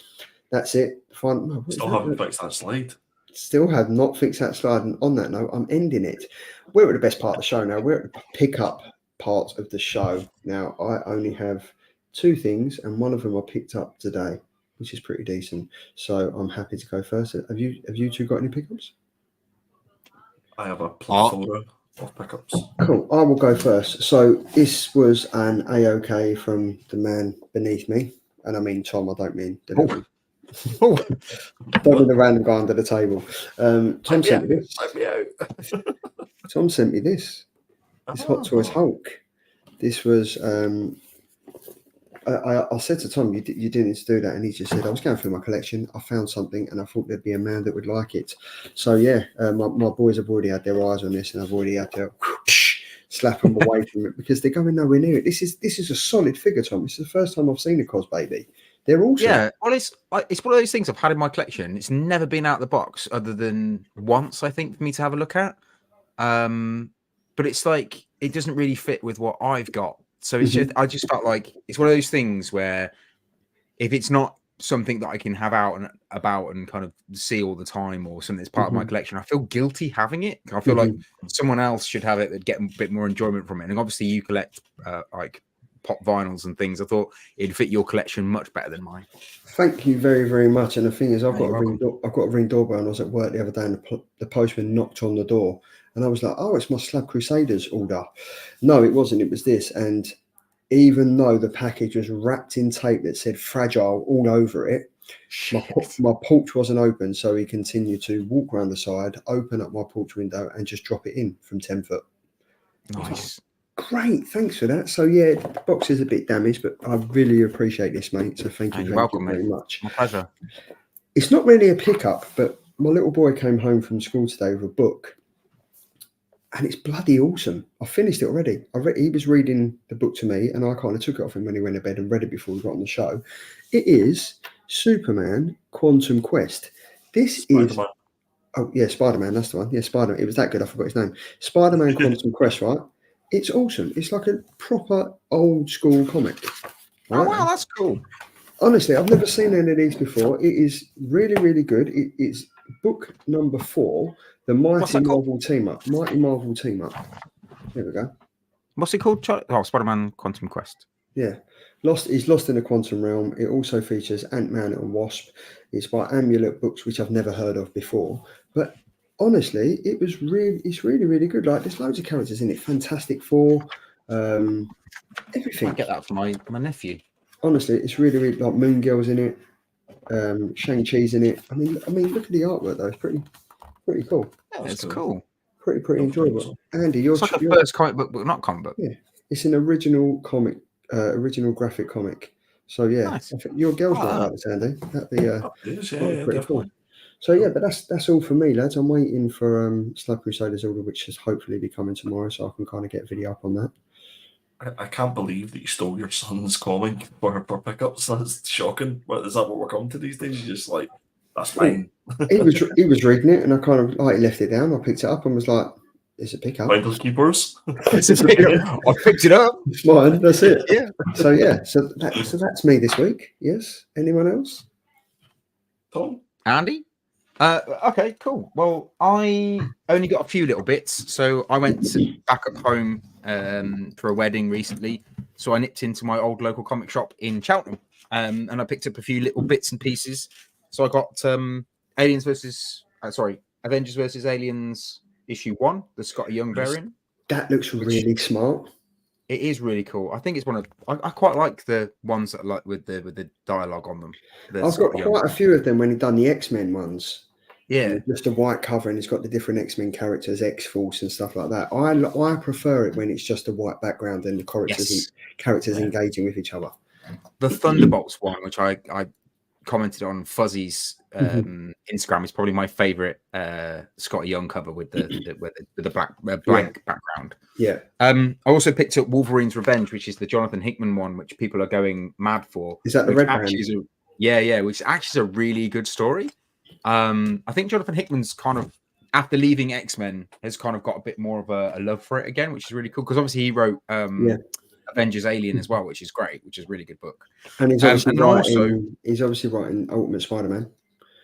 that's it. Fun. Still haven't fixed that slide. Still have not fixed that slide. And on that note, I'm ending it. We're at the best part of the show now. We're at the pickup part of the show. Now, I only have two things, and one of them I picked up today, which is pretty decent. So I'm happy to go first. Have you two got any pickups? I have a plethora of pickups. Cool. I will go first. So this was an AOK from the man beneath me. And I mean Tom, I don't mean delivery. Oh. Don't mean the random guy under the table. Tom sent me this. Tom sent me this. This Hot Toys Hulk. This was I said to Tom, you didn't need to do that, and he just said, I was going through my collection, I found something, and I thought there'd be a man that would like it. So yeah, my boys have already had their eyes on this, and I've already had to slap them away from it because they're going nowhere near it. This is a solid figure, Tom. It's the first time I've seen a Cos Baby. They're also well, it's one of those things I've had in my collection. It's never been out of the box other than once, I think, for me to have a look at. But it's like it doesn't really fit with what I've got. So it's just, I just felt like it's one of those things where if it's not something that I can have out and about and kind of see all the time, or something that's part of my collection, I feel guilty having it. I feel like someone else should have it that get a bit more enjoyment from it. And obviously you collect like pop vinyls and things. I thought it'd fit your collection much better than mine. Thank you very, very much. And the thing is, I've got a ring doorbell, and I was at work the other day, and the postman knocked on the door, and I was like, "Oh, it's my Slab Crusaders order." No, it wasn't. It was this. And even though the package was wrapped in tape that said "fragile" all over it, my porch wasn't open, so he continued to walk around the side, open up my porch window, and just drop it in from 10 foot. Nice. Great, thanks for that. So yeah, the box is a bit damaged, but I really appreciate this, mate. So thank you very much. My pleasure. It's not really a pickup, but my little boy came home from school today with a book, and it's bloody awesome. I finished it already. He was reading the book to me, and I kind of took it off him when he went to bed and read it before we got on the show. It is Superman Quantum Quest. Spider-Man. Oh yeah, Spider-Man. That's the one. Yeah, Spider-Man. It was that good. I forgot his name. Spider-Man Quantum Quest, right? It's awesome. It's like a proper old school comic. Right? Oh, wow, that's cool. Honestly, I've never seen any of these before. It is really, really good. It's book number 4, the Mighty Marvel Team Up. Mighty Marvel Team Up. There we go. What's it called? Oh, Spider-Man Quantum Quest. Yeah. He's lost in the quantum realm. It also features Ant-Man and Wasp. It's by Amulet Books, which I've never heard of before. But honestly, it's really, really good. Like, there's loads of characters in it. Fantastic Four, everything. I get that from my nephew. Honestly, it's really, really, like, Moon Girl's in it. Shang-Chi's in it. I mean, look at the artwork though. It's pretty Pretty cool. Yeah, That's it's cool. cool. Pretty No, enjoyable. so. Andy, you're It's like a first comic book, but not comic book. Yeah, it's an original comic, original graphic comic. So yeah, Nice. I think your girls might that. like this, Andy. That'd be Oh, it is, that'd be yeah, pretty definitely. cool. So yeah, but that's all for me, lads. I'm waiting for Slug Crusaders Order, which should hopefully be coming tomorrow, so I can kind of get a video up on that. I can't believe that you stole your son's comic for pickups. That's shocking. What is that? What we're coming to these days? You're just like, that's fine. He was reading it, and I kind of like left it down. I picked it up and was like, "It's a pickup. Finders keepers. It's a pickup. I picked it up. It's mine. That's it." Yeah. So that's me this week. Yes. Anyone else? Tom? Andy? Okay, cool. Well, I only got a few little bits. So I went back at home for a wedding recently. So I nipped into my old local comic shop in Cheltenham and I picked up a few little bits and pieces. So I got Avengers versus Aliens issue 1, the Scott Young variant. That looks really smart. It is really cool. I think it's one of I quite like the ones that like with the dialogue on them. I've got quite a few of them when he done the X-Men ones. Yeah, just a white cover and it's got the different X-Men characters, X-Force and stuff like that. I prefer it when it's just a white background and the characters engaging with each other. The Thunderbolts one, which I commented on Fuzzy's Instagram, is probably my favorite Scotty Young cover with the black blank background. Yeah. I also picked up Wolverine's Revenge, which is the Jonathan Hickman one, which people are going mad for. Is that the red band? Which actually is a really good story. I think Jonathan Hickman's kind of, after leaving X-Men, has kind of got a bit more of a love for it again, which is really cool because obviously he wrote Avengers Alien as well, which is great, which is a really good book. And he's obviously writing Ultimate Spider-Man.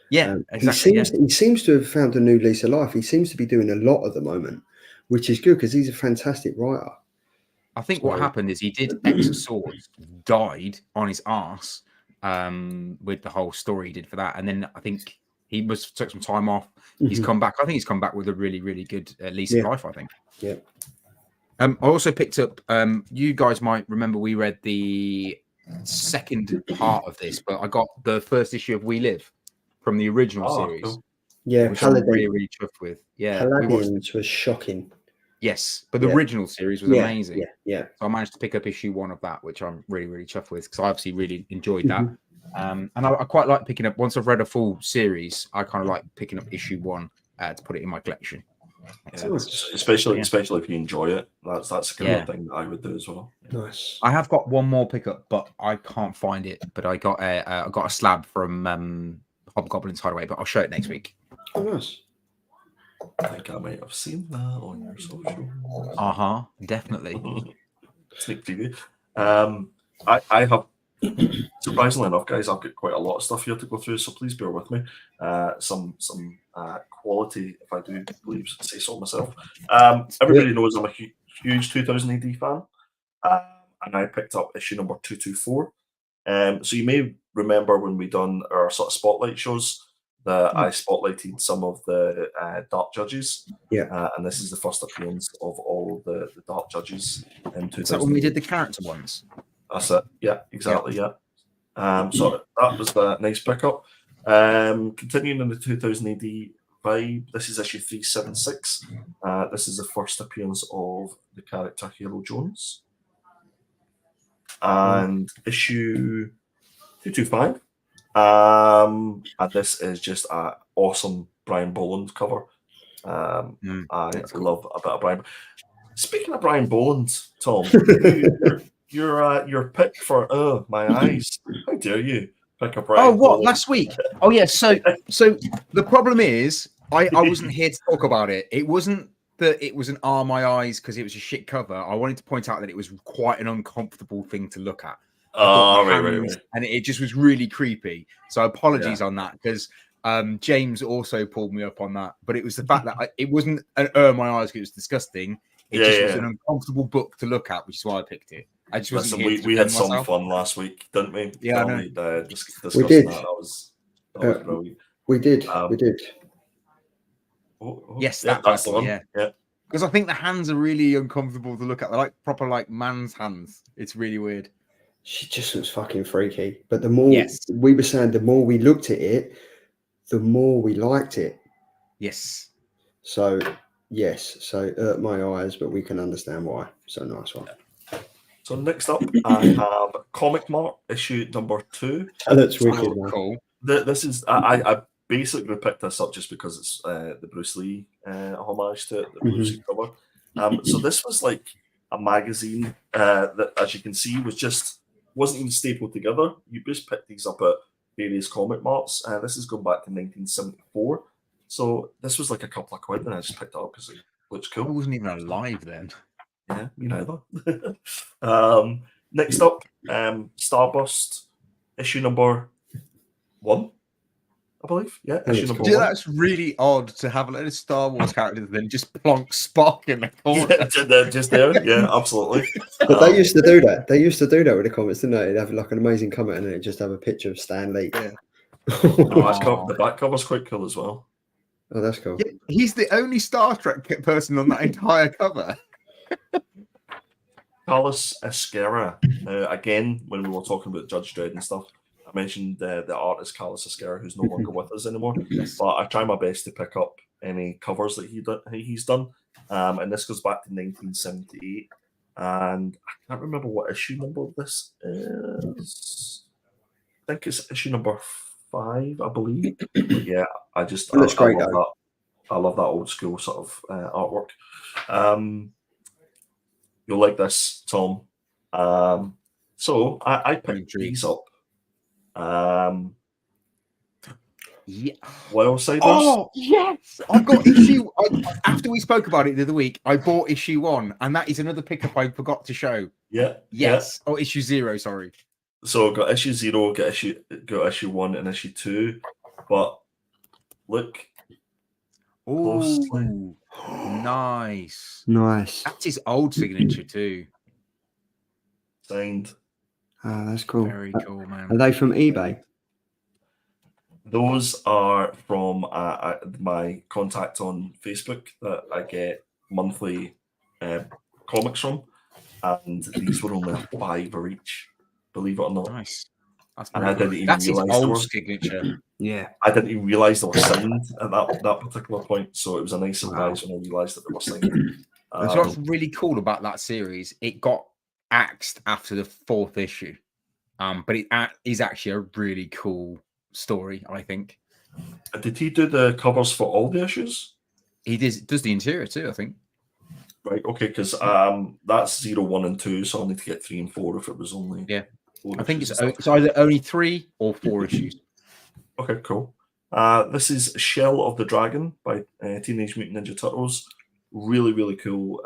Yeah, exactly. He seems to have found a new lease of life. He seems to be doing a lot at the moment, which is good because he's a fantastic writer. I think what happened is he did X of Swords, died on his arse with the whole story he did for that, and then I think he took some time off. He's come back. I think he's come back with a really, really good lease of life, I think. Yeah. I also picked up, you guys might remember we read the second part of this, but I got the first issue of We Live from the original series. Cool. Yeah, which I'm really, really chuffed with. Yeah. Paladins was shocking. Yes, but the original series was amazing. Yeah. So I managed to pick up issue 1 of that, which I'm really, really chuffed with because I obviously really enjoyed that. And I quite like picking up, once I've read a full series, I kind of like picking up issue 1 to put it in my collection. Yeah, especially if you enjoy it. That's the kind of thing that I would do as well. Nice. I have got one more pickup, but I can't find it. But I got a slab from Hobgoblin's Hideaway, but I'll show it next week. Oh, nice. I think I might have seen that on your social. Definitely. Sneak preview. I have, surprisingly enough, guys, I've got quite a lot of stuff here to go through, so please bear with me. Some quality, if I do believe say so myself. Everybody knows I'm a huge 2000 AD fan, and I picked up issue number 224. So you may remember when we done our sort of spotlight shows that I spotlighted some of the Dark Judges. Yeah. And this is the first appearance of all the Dark Judges in 2000. Is that when we did the character ones? That's it. Yeah, exactly. Yeah. So that was a nice pickup. Continuing in the 2000 AD vibe, this is issue 376. This is the first appearance of the character Halo Jones. And issue 225. And this is just an awesome Brian Boland cover. I love a bit of Brian. Speaking of Brian Boland, Tom, your pick for My Eyes. How dare you pick a Brian Boland? Last week? Oh, yeah. So the problem is, I wasn't here to talk about it. It wasn't that it was an My Eyes because it was a shit cover. I wanted to point out that it was quite an uncomfortable thing to look at. Right. And it just was really creepy. So apologies on that because James also pulled me up on that. But it was the fact that it wasn't an My Eyes because it was disgusting. It was an uncomfortable book to look at, which is why I picked it. I just wasn't here to we had some fun last week, didn't we? Yeah, we did. That was brilliant. We did. Yes, that's the one. Yeah. Because I think the hands are really uncomfortable to look at. They're like proper like man's hands. It's really weird. She just looks fucking freaky. But the more we were saying, the more we looked at it, the more we liked it. Yes. So yes, so my eyes, but we can understand why. So nice one. So next up, I have Comic Mart issue number 2. That's So wicked, man. Cool. This is I basically picked this up just because it's the Bruce Lee homage to the Bruce Lee cover. So this was like a magazine that, as you can see, wasn't even stapled together. You just picked these up at various comic marts. This is going back to 1974. So this was like a couple of quid, and I just picked it up because it looks I cool. wasn't even alive then. Yeah, me neither. Next up, Starburst issue number 1, I believe. Yeah, issue number 1. That's really odd to have a little Star Wars character then just plonk Spock in the corner. Yeah, just there. Yeah, absolutely. But they used to do that. They used to do that with the comments, didn't they? They'd have like an amazing comment and then it'd just have a picture of Stan Lee. Yeah. The back cover's quite cool as well. Oh, that's cool. Yeah, he's the only Star Trek person on that entire cover. Carlos Esquerra. Again, when we were talking about Judge Dredd and stuff, I mentioned the artist Carlos Esquerra, who's no longer with us anymore. But I try my best to pick up any covers that he's done. And this goes back to 1978. And I can't remember what issue number this is. I think it's issue number 5, I believe. But yeah, I love that old school sort of artwork. You'll like this, Tom. So I picked these up. Yeah. Wildsiders. Oh yes, I got issue. After we spoke about it the other week, I bought issue 1, and that is another pickup I forgot to show. Yeah. Yes. Yeah. Oh, issue 0. Sorry. So got issue 0, got issue 1, and issue 2. But look. Oh, nice. That's his old signature too. Signed. Ah, that's cool. Very cool, man. Are they from eBay? Those are from my contact on Facebook that I get monthly comics from, and these were only $5 each. Believe it or not. Nice. And I didn't even realize his old signature. Yeah. I didn't even realize they were signed at that particular point. So it was a nice surprise when I realized that they were signed. That's what's really cool about that series. It got axed after the 4th issue. But it is actually a really cool story, I think. Did he do the covers for all the issues? He does the interior too, I think. Right, okay, because that's 0, 1, and 2, so I'll need to get 3 and 4 if it was only. Yeah. I think it's either only 3 or 4 issues. Okay, cool. This is Shell of the Dragon by Teenage Mutant Ninja Turtles. Really, really cool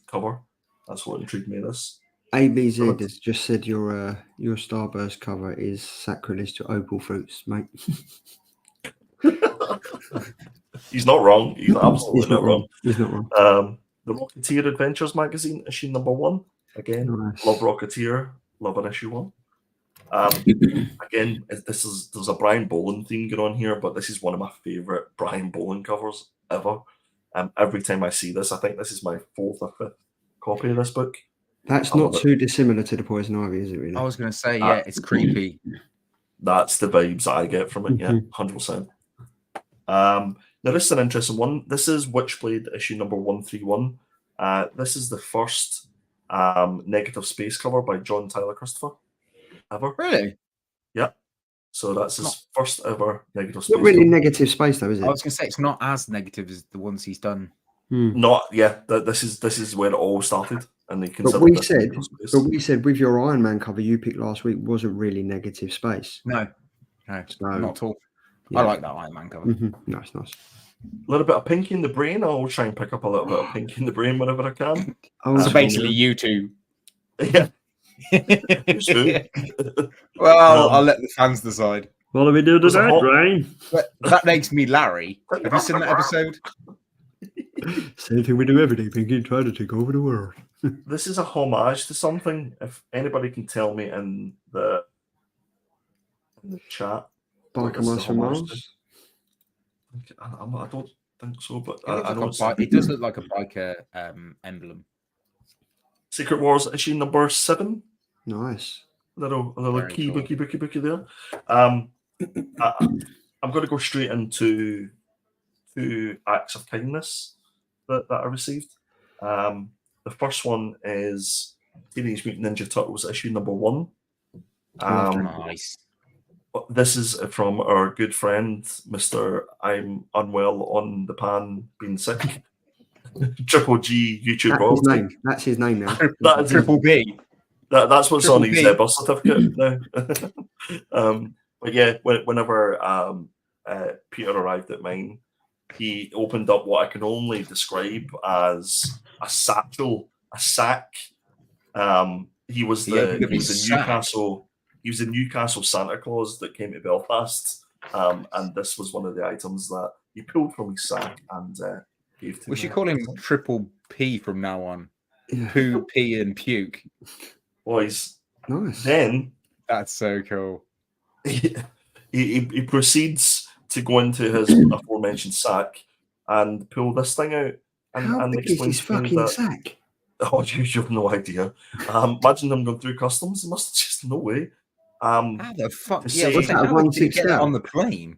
cover. That's what intrigued me. This ABZ has just said your Starburst cover is sacrilege to Opal Fruits, mate. He's not wrong. He's absolutely not wrong. He's not wrong. The Rocketeer Adventures magazine, issue number 1. Again, Nice. love Rocketeer. Love an issue 1. Again, there's a Brian Boland theme going on here, but this is one of my favorite Brian Boland covers ever. Every time I see this, I think this is my 4th or 5th copy of this book. That's not too dissimilar to the Poison Ivy, is it really? I was going to say, yeah, it's creepy. That's the vibes that I get from it, yeah, 100%. Now, this is an interesting one. This is Witchblade issue number 131. This is the first negative space cover by John Tyler Christopher ever. Really? Yeah. So that's his first ever negative space. Not really cover. negative space, though, is it? I was going to say it's not as negative as the ones he's done. Not, yeah. This is where it all started, and they consider. But we said with your Iron Man cover you picked last week wasn't really negative space. No, not at all. Yeah. I like that Iron Man cover. Nice. A little bit of Pinky in the Brain. I'll try and pick up a little bit of Pinky in the Brain whenever I can. So basically, you two. Yeah. Well, I'll let the fans decide. What do we do today, Brain? That makes me Larry. Have you seen that episode? Same thing we do every day, Pinky, try to take over the world. This is a homage to something. If anybody can tell me in the chat. Biker Mice from Mars? I don't think so, but it does look like a biker emblem. Secret Wars issue number 7. Nice. Little key cool. bookie there. I'm going to go straight into 2 acts of kindness that I received. The first one is Teenage Mutant Ninja Turtles issue #1. Nice. This is from our good friend, Mr. I'm Unwell on the Pan Being Sick. Triple G YouTube royalty. That's his name now. That is Triple B. That's what's Triple on his B. birth certificate now. But yeah, whenever Peter arrived at mine, he opened up what I can only describe as a satchel, a sack. He was a Newcastle Santa Claus that came to Belfast, and this was one of the items that he pulled from his sack and gave to me. We should call him Triple P from now on. Yeah. Poo, pee, and puke. Boys, Nice. then That's so cool. he proceeds to go into his aforementioned sack and pull this thing out and big is explain his to me fucking that, sack? oh, you have no idea. Imagine them going through customs. There must just no way. How the fuck? To Yeah, say- what's that? How How did did you you get that on the plane?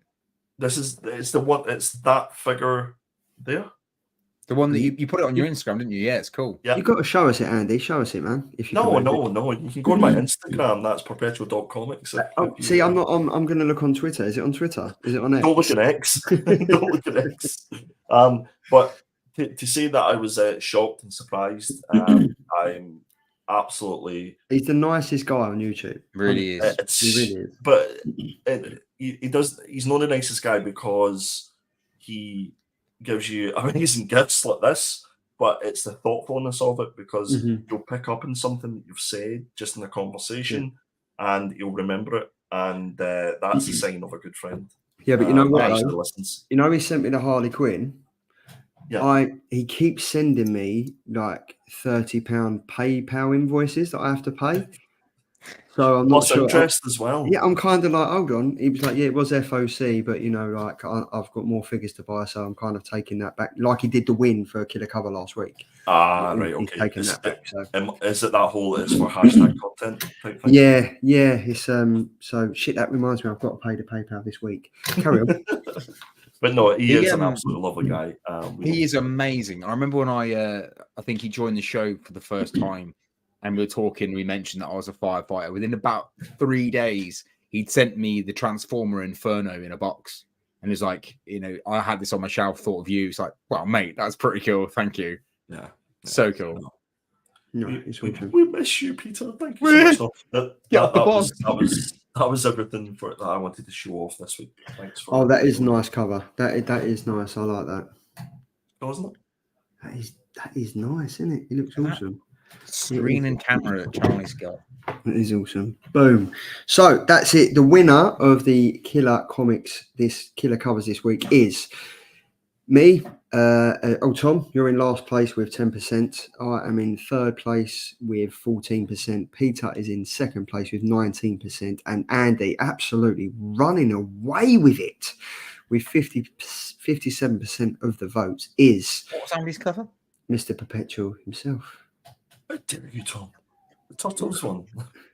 It's that figure there. The one that you put it on your Instagram, didn't you? Yeah, it's cool. Yeah. You've got to show us it, Andy. Show us it, man. If you No. can. You can go on my Instagram. That's perpetual.comics. See, I'm not. I'm going to look on Twitter. Is it on Twitter? Is it on X? Don't look at X. Don't look at X. But to say that I was shocked and surprised, I'm absolutely. He's the nicest guy on YouTube. Really is. He really is. But he does. He's not the nicest guy because he gives you amazing gifts like this. But it's the thoughtfulness of it, because you'll pick up on something that you've said just in a conversation, and you'll remember it, and that's a sign of a good friend. Yeah, but you know what? Actually though? listens. You know, he sent me the Harley Quinn. Yeah. He keeps sending me like £30 PayPal invoices that I have to pay. So I'm not Plus sure. interest as well. Yeah, I'm kind of like, hold on. He was like, yeah, it was FOC, but you know, like I've got more figures to buy, so I'm kind of taking that back. Like he did the win for Killer Cover last week. Right, He's okay. taking that back. So. Is it that whole it's for hashtag content type thing? Yeah. It's so shit. That reminds me, I've got to pay the PayPal this week. Carry on. But no, he is an absolutely lovely guy. He is amazing. I remember when I think he joined the show for the first time, and we were talking. We mentioned that I was a firefighter. Within about 3 days, he'd sent me the Transformer Inferno in a box, and he's like, you know, I had this on my shelf. Thought of you. It's like, well, mate, that's pretty cool. Thank you. Yeah. So cool. No, we miss you, Peter. Thank you so much. That was everything that I wanted to show off this week. Thanks for. Oh, that is a nice cover. That is nice. I like that. Wasn't it? That is nice, isn't it? It looks awesome. Screen and camera that Charlie's got. It is awesome. Boom. So that's it. The winner of the Killer Comics, this Killer Covers this week is me. Tom, you're in last place with 10%. I am in third place with 14%. Peter is in second place with 19%. And Andy absolutely running away with it with 57% of the votes is... What was Andy's cover? Mr. Perpetual himself. How dare you, Tom? The Turtles one.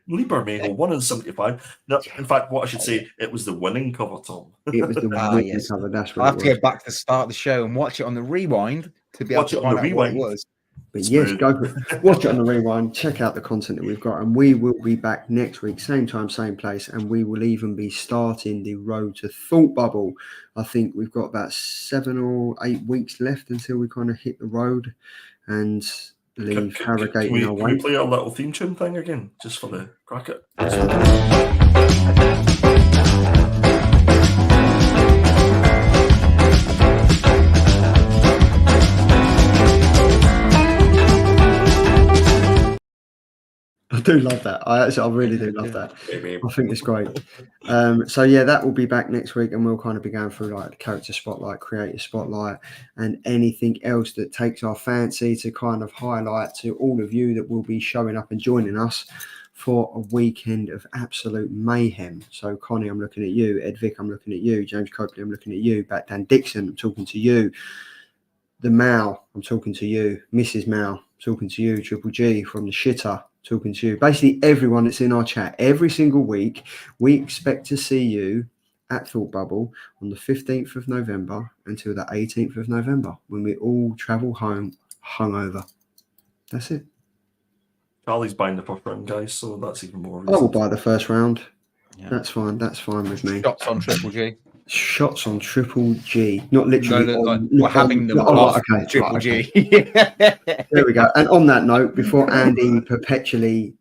Lieber Mayhole, 1 in 75. No, in fact, what I should say, it was the winning cover, Tom. It was the winning cover. That's what I have to go back to the start of the show and watch it on the rewind to be able to find out what it was. But yes, go for it. Watch it on the rewind. Check out the content that we've got, and we will be back next week, same time, same place, and we will even be starting the road to Thought Bubble. I think we've got about 7 or 8 weeks left until we kind of hit the road and leave Harrogate in our way. Can we play our little theme tune thing again, just for the cracket? I do love that. I really do love that. I think it's great. So yeah, that will be back next week, and we'll kind of be going through like the character spotlight, creator spotlight, and anything else that takes our fancy to kind of highlight to all of you that will be showing up and joining us for a weekend of absolute mayhem. So Connie, I'm looking at you. Ed Vick, I'm looking at you. James Copley, I'm looking at you. Bat Dan Dixon, I'm talking to you. The Mal, I'm talking to you. Mrs. Mal, talking to you. Triple G from the Shitter, talking to you. Basically everyone that's in our chat every single week. We expect to see you at Thought Bubble on the 15th of November until the 18th of November, when we all travel home hungover. That's it. Charlie's buying the first round, guys, so that's even more reason. I will buy the first round. Yeah. That's fine. That's fine with me. Shots on Triple G. Shots on Triple G, not literally. No, on, we're having them off okay, Triple right, G. okay. There we go. And on that note, before Andy perpetually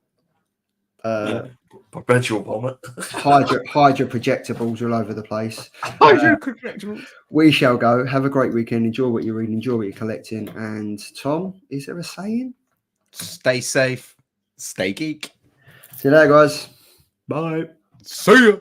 perpetual vomit, hydra projector balls all over the place, Projectables. we shall go. Have a great weekend. Enjoy what you're reading. Enjoy what you're collecting. And Tom, is there a saying? Stay safe. Stay geek. See you later, guys. bye. See ya.